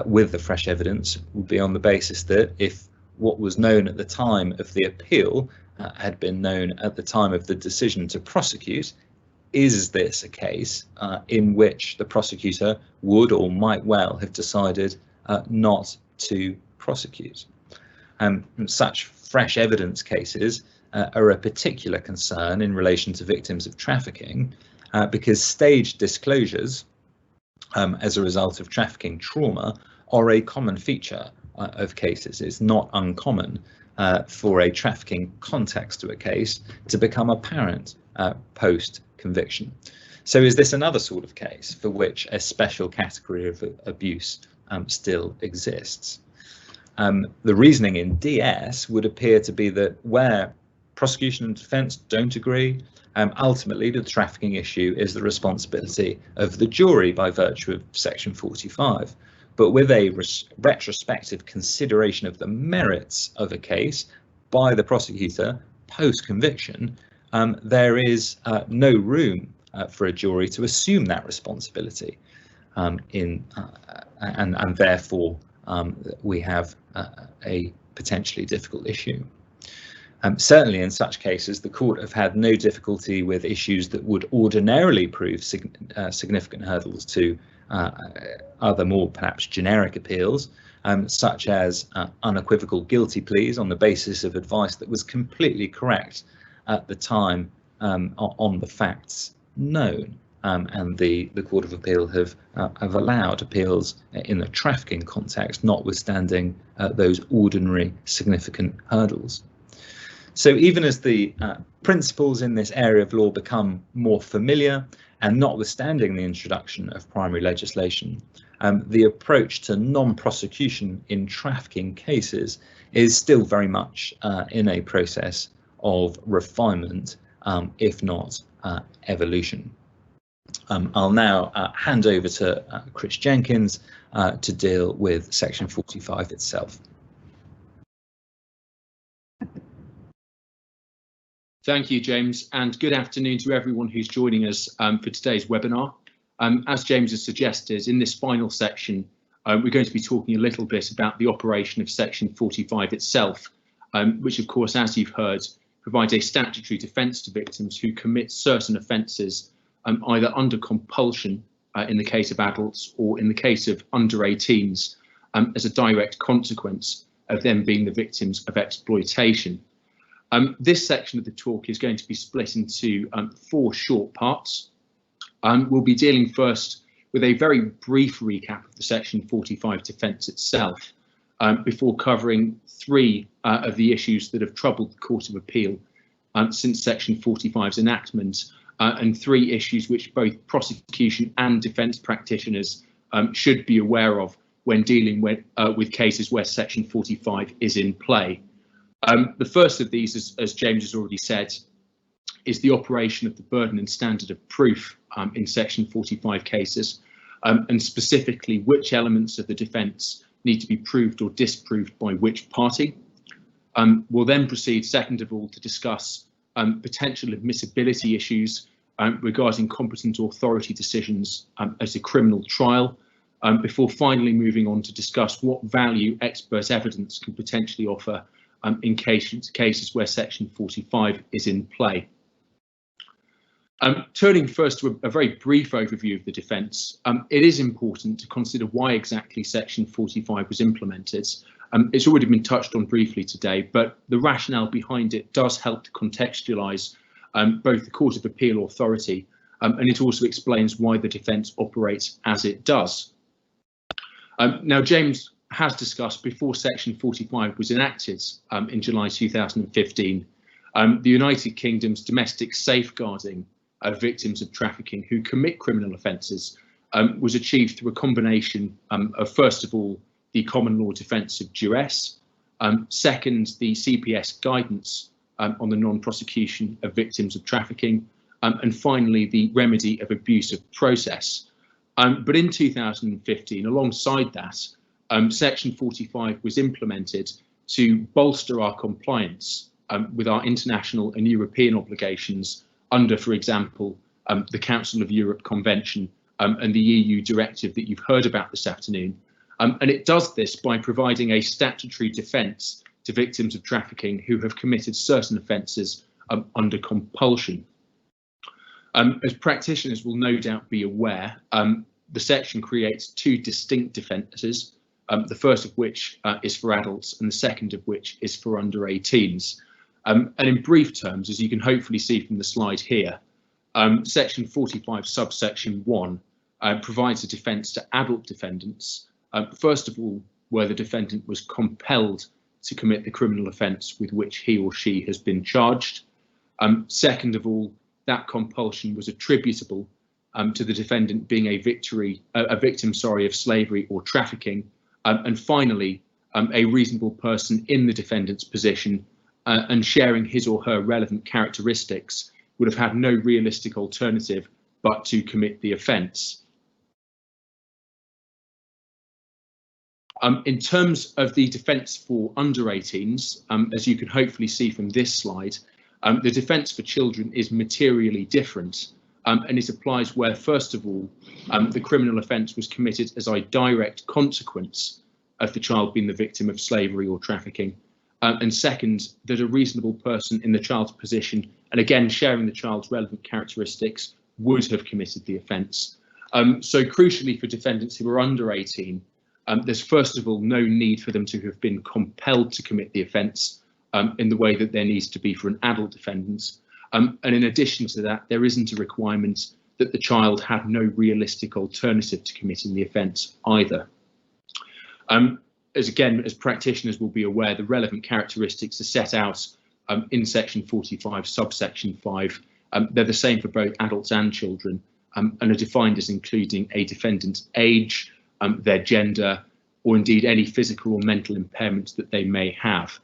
[SPEAKER 1] with the fresh evidence, would be on the basis that if what was known at the time of the appeal had been known at the time of the decision to prosecute, is this a case in which the prosecutor would or might well have decided not to prosecute? Such fresh evidence cases are a particular concern in relation to victims of trafficking, because staged disclosures as a result of trafficking trauma are a common feature of cases. It's not uncommon for a trafficking context to a case to become apparent post-conviction. So is this another sort of case for which a special category of abuse still exists? The reasoning in DS would appear to be that where prosecution and defence don't agree, ultimately the trafficking issue is the responsibility of the jury by virtue of Section 45. But with a retrospective consideration of the merits of a case by the prosecutor post-conviction, there is no room for a jury to assume that responsibility, and therefore we have a potentially difficult issue. Certainly in such cases, the court have had no difficulty with issues that would ordinarily prove significant hurdles to other more perhaps generic appeals, such as unequivocal guilty pleas on the basis of advice that was completely correct at the time on the facts known. And the Court of Appeal have allowed appeals in the trafficking context, notwithstanding those ordinary significant hurdles. So even as the principles in this area of law become more familiar, and notwithstanding the introduction of primary legislation, the approach to non-prosecution in trafficking cases is still very much in a process of refinement, if not evolution. I'll now hand over to Chris Jenkins to deal with Section 45 itself.
[SPEAKER 3] Thank you, James, and good afternoon to everyone who's joining us for today's webinar. As James has suggested, in this final section, we're going to be talking a little bit about the operation of Section 45 itself, which, of course, as you've heard, provides a statutory defence to victims who commit certain offences either under compulsion in the case of adults or in the case of under 18s as a direct consequence of them being the victims of exploitation. This section of the talk is going to be split into 4 short parts. We'll be dealing first with a very brief recap of the Section 45 defence itself, before covering 3 of the issues that have troubled the Court of Appeal since Section 45's enactment, and 3 issues which both prosecution and defence practitioners should be aware of when dealing with cases where Section 45 is in play. The first of these, as James has already said, is the operation of the burden and standard of proof in Section 45 cases, and specifically which elements of the defence need to be proved or disproved by which party. We'll then proceed, second of all, to discuss potential admissibility issues regarding competent authority decisions as a criminal trial, before finally moving on to discuss what value expert evidence can potentially offer in cases where Section 45 is in play. Turning first to a very brief overview of the defence, it is important to consider why exactly Section 45 was implemented. It's already been touched on briefly today, but the rationale behind it does help to contextualise both the Court of Appeal authority, and it also explains why the defence operates as it does. Now, James has discussed before Section 45 was enacted in July 2015, the United Kingdom's domestic safeguarding of victims of trafficking who commit criminal offences was achieved through a combination of, first of all, the common law defence of duress, second, the CPS guidance on the non-prosecution of victims of trafficking, and finally, the remedy of abuse of process. But in 2015, alongside that, Section 45 was implemented to bolster our compliance with our international and European obligations under, for example, the Council of Europe Convention and the EU Directive that you've heard about this afternoon. And it does this by providing a statutory defence to victims of trafficking who have committed certain offences under compulsion. As practitioners will no doubt be aware, the section creates two distinct defences, the first of which is for adults and the second of which is for under 18s. And in brief terms, as you can hopefully see from the slide here, Section 45 subsection 1 provides a defence to adult defendants, first of all, where the defendant was compelled to commit the criminal offence with which he or she has been charged. Second of all, that compulsion was attributable to the defendant being a victim of slavery or trafficking. And finally, a reasonable person in the defendant's position and sharing his or her relevant characteristics would have had no realistic alternative but to commit the offence. In terms of the defence for under 18s, as you can hopefully see from this slide, the defence for children is materially different, and it applies where, first of all, the criminal offence was committed as a direct consequence of the child being the victim of slavery or trafficking, and second, that a reasonable person in the child's position, and again sharing the child's relevant characteristics, would have committed the offence. So crucially for defendants who are under 18, there's first of all no need for them to have been compelled to commit the offence in the way that there needs to be for an adult defendant. And in addition to that, there isn't a requirement that the child had no realistic alternative to committing the offence either. As practitioners will be aware, the relevant characteristics are set out in Section 45, subsection 5. They're the same for both adults and children, and are defined as including a defendant's age, their gender, or indeed any physical or mental impairments that they may have.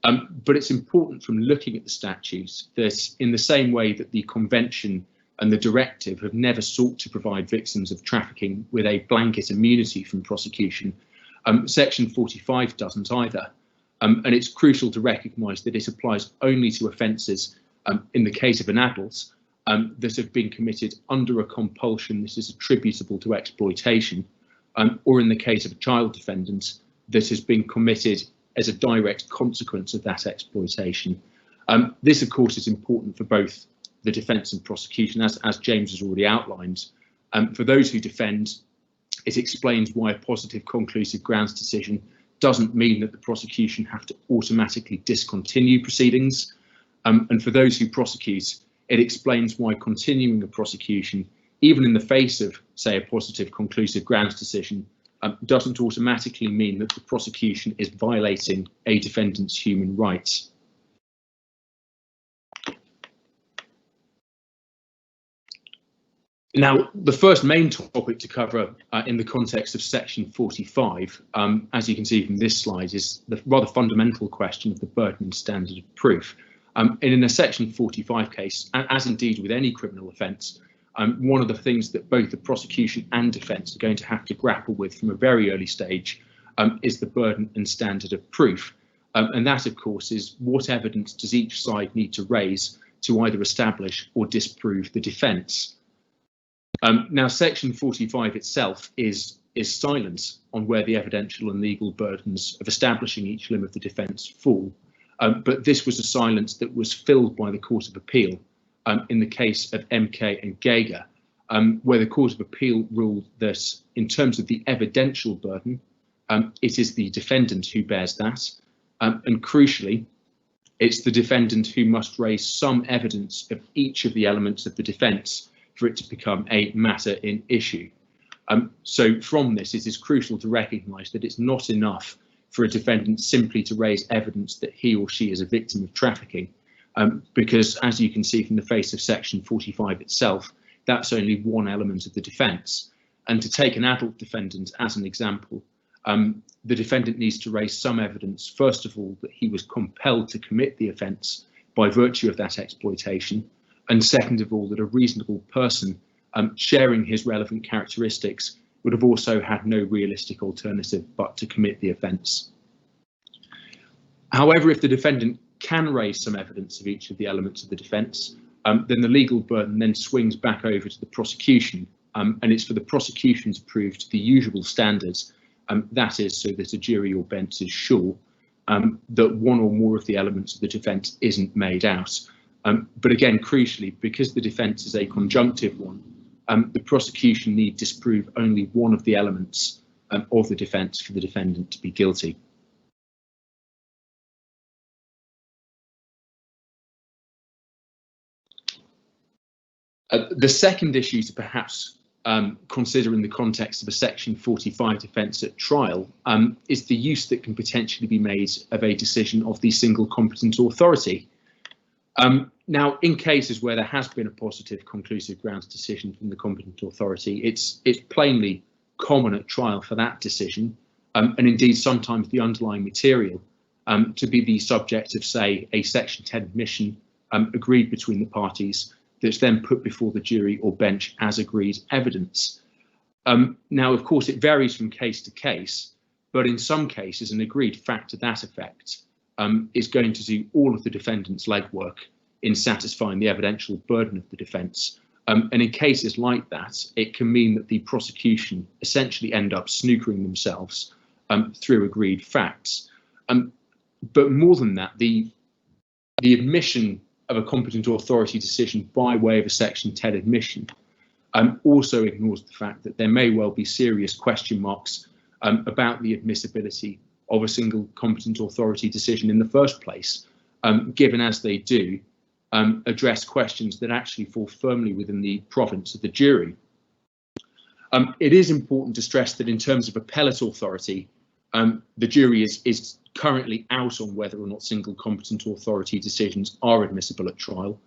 [SPEAKER 3] But it's important from looking at the statutes that in the same way that the Convention and the Directive have never sought to provide victims of trafficking with a blanket immunity from prosecution, Section 45 doesn't either. And it's crucial to recognise that it applies only to offences in the case of an adult that have been committed under a compulsion that is attributable to exploitation, or in the case of a child defendant that has been committed as a direct consequence of that exploitation. This, of course, is important for both the defence and prosecution, as James has already outlined. For those who defend, it explains why a positive conclusive grounds decision doesn't mean that the prosecution have to automatically discontinue proceedings. And for those who prosecute, it explains why continuing a prosecution, even in the face of, say, a positive conclusive grounds decision, doesn't automatically mean that the prosecution is violating a defendant's human rights. Now, the first main topic to cover in the context of Section 45, as you can see from this slide, is the rather fundamental question of the burden and standard of proof. And in a Section 45 case, as indeed with any criminal offence, one of the things that both the prosecution and defence are going to have to grapple with from a very early stage is the burden and standard of proof. And that, of course, is what evidence does each side need to raise to either establish or disprove the defence. Now, Section 45 itself is silent on where the evidential and legal burdens of establishing each limb of the defence fall. But this was a silence that was filled by the Court of Appeal in the case of MK and Geiger, where the Court of Appeal ruled that in terms of the evidential burden, it is the defendant who bears that. And crucially, it's the defendant who must raise some evidence of each of the elements of the defence for it to become a matter in issue. So from this, it is crucial to recognise that it's not enough for a defendant simply to raise evidence that he or she is a victim of trafficking, because as you can see from the face of Section 45 itself, that's only one element of the defence. And to take an adult defendant as an example, the defendant needs to raise some evidence, first of all, that he was compelled to commit the offence by virtue of that exploitation, and second of all, that a reasonable person sharing his relevant characteristics would have also had no realistic alternative but to commit the offence. However, if the defendant can raise some evidence of each of the elements of the defence, then the legal burden then swings back over to the prosecution, and it's for the prosecution to prove to the usual standards, that is, so that a jury or bench is sure that one or more of the elements of the defence isn't made out. But again, crucially, because the defence is a conjunctive one, the prosecution need disprove only one of the elements of the defence for the defendant to be guilty. The second issue to perhaps consider in the context of a Section 45 defence at trial is the use that can potentially be made of a decision of the single competent authority. Now, in cases where there has been a positive conclusive grounds decision from the competent authority, it's plainly common at trial for that decision, and indeed sometimes the underlying material, to be the subject of, say, a Section 10 admission agreed between the parties that's then put before the jury or bench as agreed evidence. Now, of course, it varies from case to case, but in some cases an agreed fact to that effect is going to do all of the defendant's legwork in satisfying the evidential burden of the defence. And in cases like that, it can mean that the prosecution essentially end up snookering themselves through agreed facts. But more than that, the admission of a competent authority decision by way of a Section 10 admission also ignores the fact that there may well be serious question marks about the admissibility of a single competent authority decision in the first place, given as they do address questions that actually fall firmly within the province of the jury. It is important to stress that in terms of appellate authority, the jury is currently out on whether or not single competent authority decisions are admissible at trial.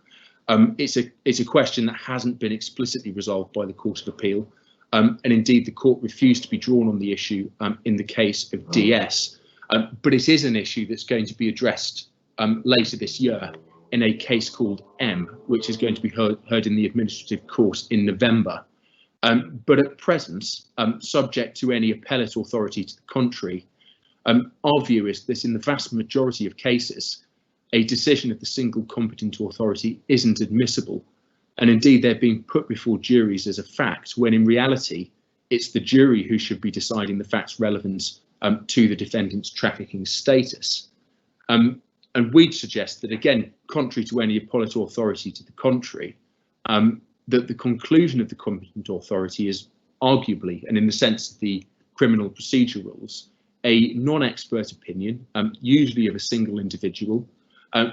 [SPEAKER 3] It's a question that hasn't been explicitly resolved by the Court of Appeal, and indeed the court refused to be drawn on the issue in the case of DS, but it is an issue that's going to be addressed later this year in a case called M, which is going to be heard in the administrative court in November. But at present, subject to any appellate authority to the contrary, our view is that in the vast majority of cases, a decision of the single competent authority isn't admissible. And indeed, they're being put before juries as a fact, when in reality, it's the jury who should be deciding the facts relevant to the defendant's trafficking status. And we'd suggest that, again, contrary to any appellate authority to the contrary, that the conclusion of the competent authority is arguably, and in the sense of the criminal procedure rules, a non-expert opinion, usually of a single individual,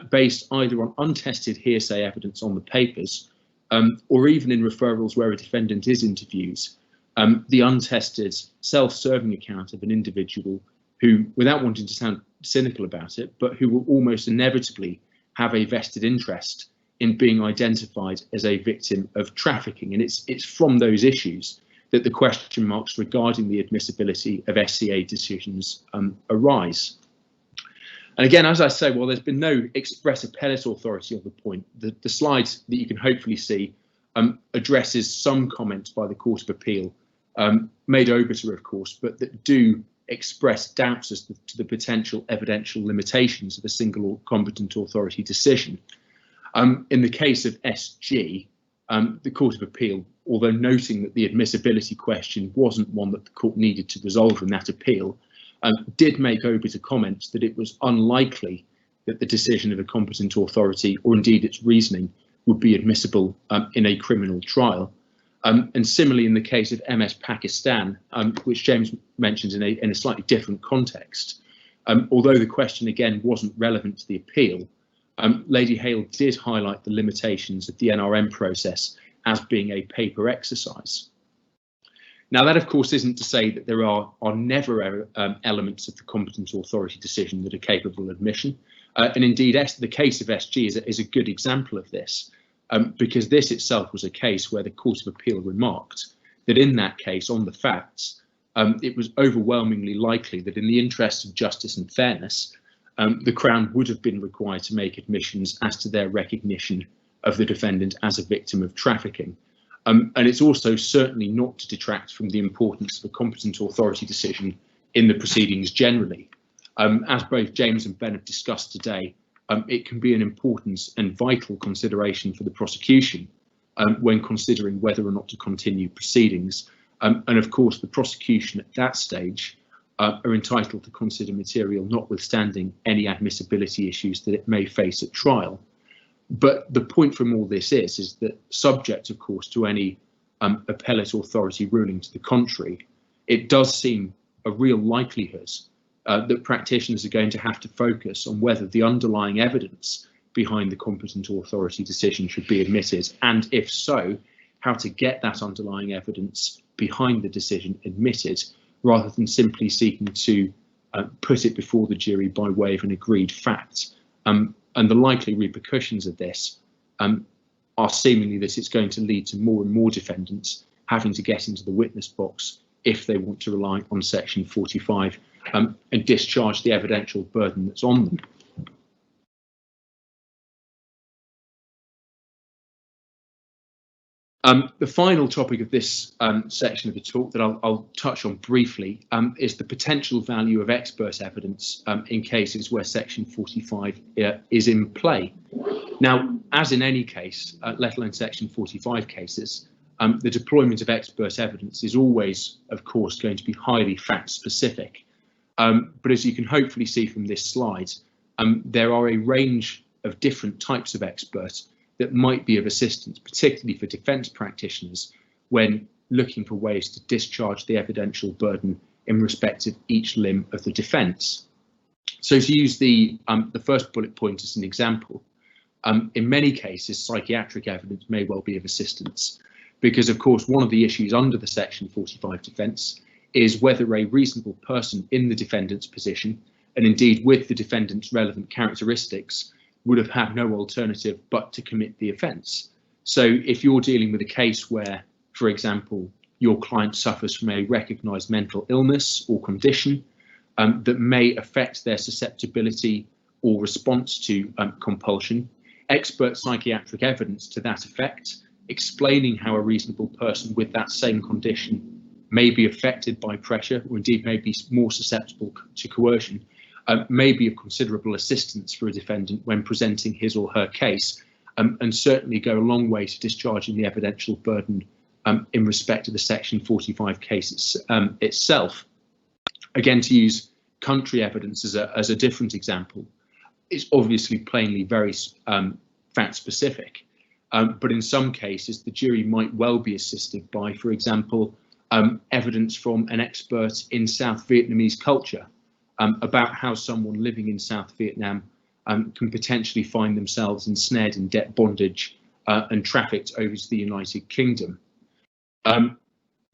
[SPEAKER 3] based either on untested hearsay evidence on the papers, or even in referrals where a defendant is interviewed, the untested self-serving account of an individual who, without wanting to sound cynical about it, but who will almost inevitably have a vested interest in being identified as a victim of trafficking. And it's from those issues that the question marks regarding the admissibility of SCA decisions arise. And again, as I say, while there's been no express appellate authority on the point, the slide that you can hopefully see addresses some comments by the Court of Appeal, made obiter, of course, but that do expressed doubts as to the potential evidential limitations of a single or competent authority decision. In the case of SG, the Court of Appeal, although noting that the admissibility question wasn't one that the court needed to resolve in that appeal, did make obiter comments that it was unlikely that the decision of a competent authority, or indeed its reasoning, would be admissible in a criminal trial. And similarly in the case of MS Pakistan, which James mentions in a slightly different context, although the question again wasn't relevant to the appeal, Lady Hale did highlight the limitations of the NRM process as being a paper exercise. Now that of course isn't to say that there are never elements of the competent authority decision that are capable of admission, and indeed the case of SG is a good example of this. Because this itself was a case where the Court of Appeal remarked that in that case, on the facts, it was overwhelmingly likely that in the interest of justice and fairness, the Crown would have been required to make admissions as to their recognition of the defendant as a victim of trafficking. And it's also certainly not to detract from the importance of a competent authority decision in the proceedings generally. As both James and Ben have discussed today, it can be an important and vital consideration for the prosecution when considering whether or not to continue proceedings. And of course, the prosecution at that stage are entitled to consider material notwithstanding any admissibility issues that it may face at trial. But the point from all this is that subject, of course, to any appellate authority ruling to the contrary, it does seem a real likelihood that practitioners are going to have to focus on whether the underlying evidence behind the competent authority decision should be admitted, and if so, how to get that underlying evidence behind the decision admitted, rather than simply seeking to put it before the jury by way of an agreed fact. And the likely repercussions of this are seemingly that it's going to lead to more and more defendants having to get into the witness box if they want to rely on Section 45 and discharge the evidential burden that's on them. The final topic of this section of the talk that I'll touch on briefly is the potential value of expert evidence in cases where Section 45 is in play. Now, as in any case, let alone Section 45 cases, the deployment of expert evidence is always, of course, going to be highly fact-specific. But as you can hopefully see from this slide, there are a range of different types of experts that might be of assistance, particularly for defence practitioners, when looking for ways to discharge the evidential burden in respect of each limb of the defence. So to use the first bullet point as an example, in many cases, psychiatric evidence may well be of assistance, because of course one of the issues under the Section 45 defence is whether a reasonable person in the defendant's position, and indeed with the defendant's relevant characteristics, would have had no alternative but to commit the offence. So if you're dealing with a case where, for example, your client suffers from a recognised mental illness or condition that may affect their susceptibility or response to compulsion, expert psychiatric evidence to that effect, explaining how a reasonable person with that same condition may be affected by pressure, or indeed may be more susceptible to coercion, may be of considerable assistance for a defendant when presenting his or her case, and certainly go a long way to discharging the evidential burden in respect of the Section 45 case itself. Again, to use country evidence as a different example, it's obviously plainly very fact-specific, but in some cases the jury might well be assisted by, for example, evidence from an expert in South Vietnamese culture, about how someone living in South Vietnam can potentially find themselves ensnared in debt bondage and trafficked over to the United Kingdom.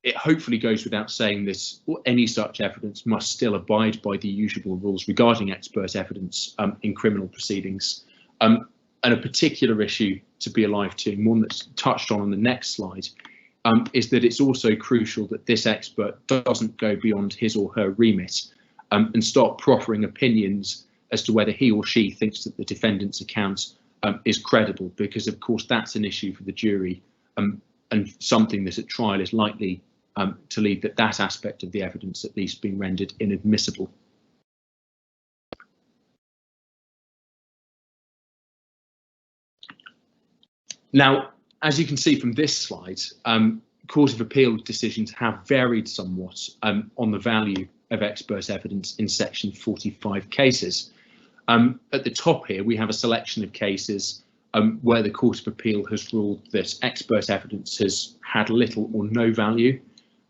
[SPEAKER 3] It hopefully goes without saying this, any such evidence must still abide by the usual rules regarding expert evidence in criminal proceedings. And a particular issue to be alive to, and one that's touched on the next slide, is that it's also crucial that this expert doesn't go beyond his or her remit and start proffering opinions as to whether he or she thinks that the defendant's account is credible, because of course that's an issue for the jury and something that at trial is likely to lead that aspect of the evidence at least being rendered inadmissible. Now, as you can see from this slide, Court of Appeal decisions have varied somewhat on the value of expert evidence in Section 45 cases. At the top here, we have a selection of cases where the Court of Appeal has ruled that expert evidence has had little or no value.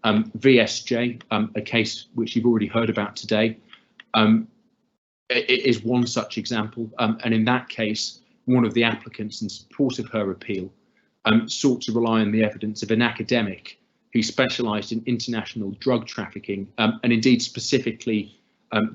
[SPEAKER 3] VSJ, a case which you've already heard about today, it is one such example. And in that case, one of the applicants in support of her appeal sought to rely on the evidence of an academic who specialised in international drug trafficking and indeed specifically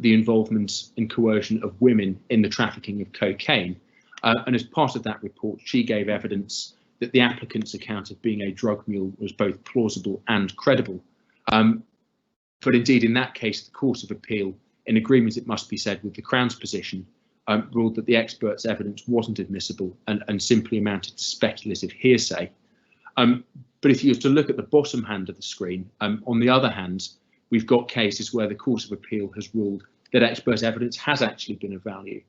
[SPEAKER 3] the involvement and coercion of women in the trafficking of cocaine. And as part of that report, she gave evidence that the applicant's account of being a drug mule was both plausible and credible. But indeed, in that case, the Court of Appeal, in agreement, it must be said, with the Crown's position, ruled that the expert's evidence wasn't admissible and simply amounted to speculative hearsay. But if you have to look at the bottom hand of the screen, on the other hand, we've got cases where the Court of Appeal has ruled that expert evidence has actually been of value.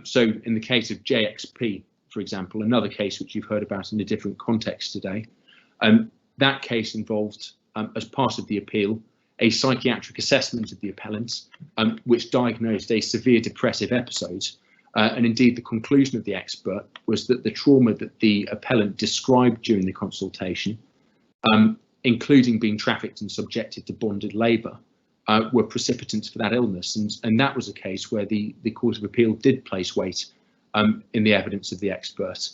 [SPEAKER 3] So in the case of JXP, for example, another case which you've heard about in a different context today, that case involved, as part of the appeal, a psychiatric assessment of the appellant, which diagnosed a severe depressive episode. And indeed, the conclusion of the expert was that the trauma that the appellant described during the consultation, including being trafficked and subjected to bonded labour, were precipitants for that illness. And that was a case where the Court of Appeal did place weight in the evidence of the expert.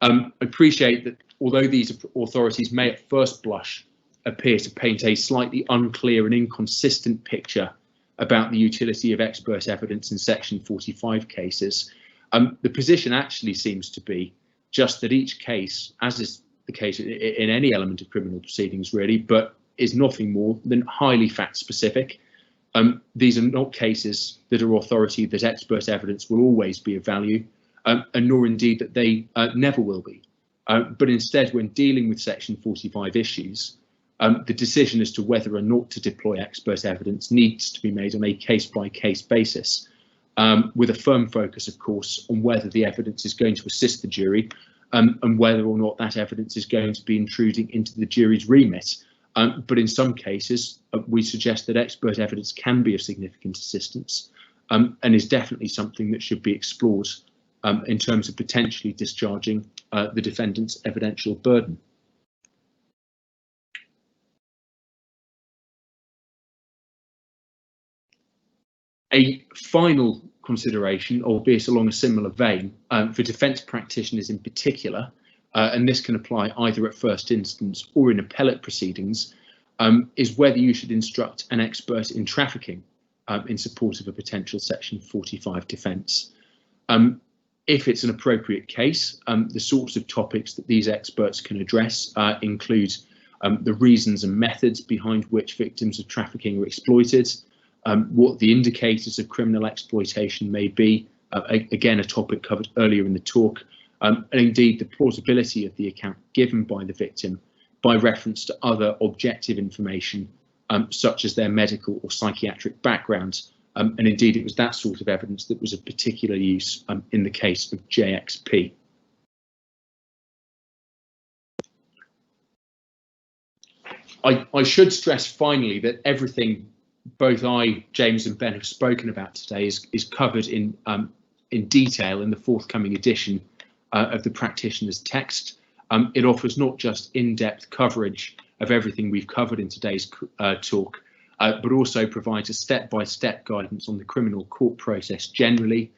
[SPEAKER 3] I appreciate that although these authorities may at first blush appear to paint a slightly unclear and inconsistent picture about the utility of expert evidence in Section 45 cases, the position actually seems to be just that each case, as is the case in any element of criminal proceedings really, but is nothing more than highly fact specific. These are not cases that are authority that expert evidence will always be of value, and nor indeed that they never will be. But instead, when dealing with Section 45 issues, the decision as to whether or not to deploy expert evidence needs to be made on a case-by-case basis, with a firm focus, of course, on whether the evidence is going to assist the jury and whether or not that evidence is going to be intruding into the jury's remit. But in some cases, we suggest that expert evidence can be of significant assistance and is definitely something that should be explored in terms of potentially discharging the defendant's evidential burden. A final consideration, albeit along a similar vein, for defence practitioners in particular, and this can apply either at first instance or in appellate proceedings, is whether you should instruct an expert in trafficking in support of a potential Section 45 defence. If it's an appropriate case, the sorts of topics that these experts can address include the reasons and methods behind which victims of trafficking are exploited, what the indicators of criminal exploitation may be, again a topic covered earlier in the talk, and indeed the plausibility of the account given by the victim by reference to other objective information such as their medical or psychiatric background. And indeed it was that sort of evidence that was of particular use in the case of JXP. I should stress finally that everything both I, James and Ben have spoken about today is covered in detail in the forthcoming edition of the practitioner's text. It offers not just in-depth coverage of everything we've covered in today's talk, but also provides a step-by-step guidance on the criminal court process generally,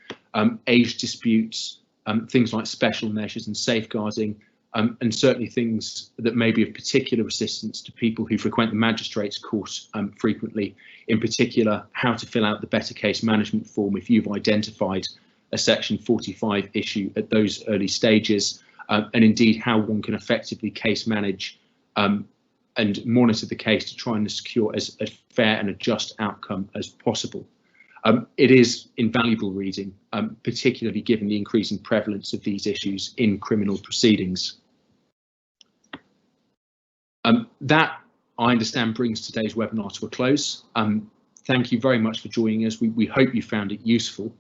[SPEAKER 3] age disputes, things like special measures and safeguarding, and certainly things that may be of particular assistance to people who frequent the magistrate's court frequently, in particular how to fill out the better case management form if you've identified a Section 45 issue at those early stages, and indeed how one can effectively case manage and monitor the case to try and secure as a fair and a just outcome as possible. It is invaluable reading, particularly given the increasing prevalence of these issues in criminal proceedings. That, I understand brings today's webinar to a close. Thank you very much for joining us. We hope you found it useful.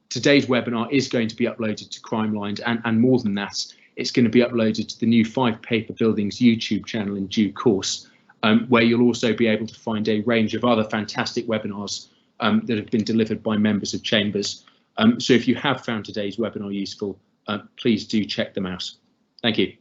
[SPEAKER 3] Today's webinar is going to be uploaded to Crimelines, and more than that, it's going to be uploaded to the new 5 Paper Buildings YouTube channel in due course, where you'll also be able to find a range of other fantastic webinars that have been delivered by members of Chambers. So if you have found today's webinar useful, please do check them out. Thank you.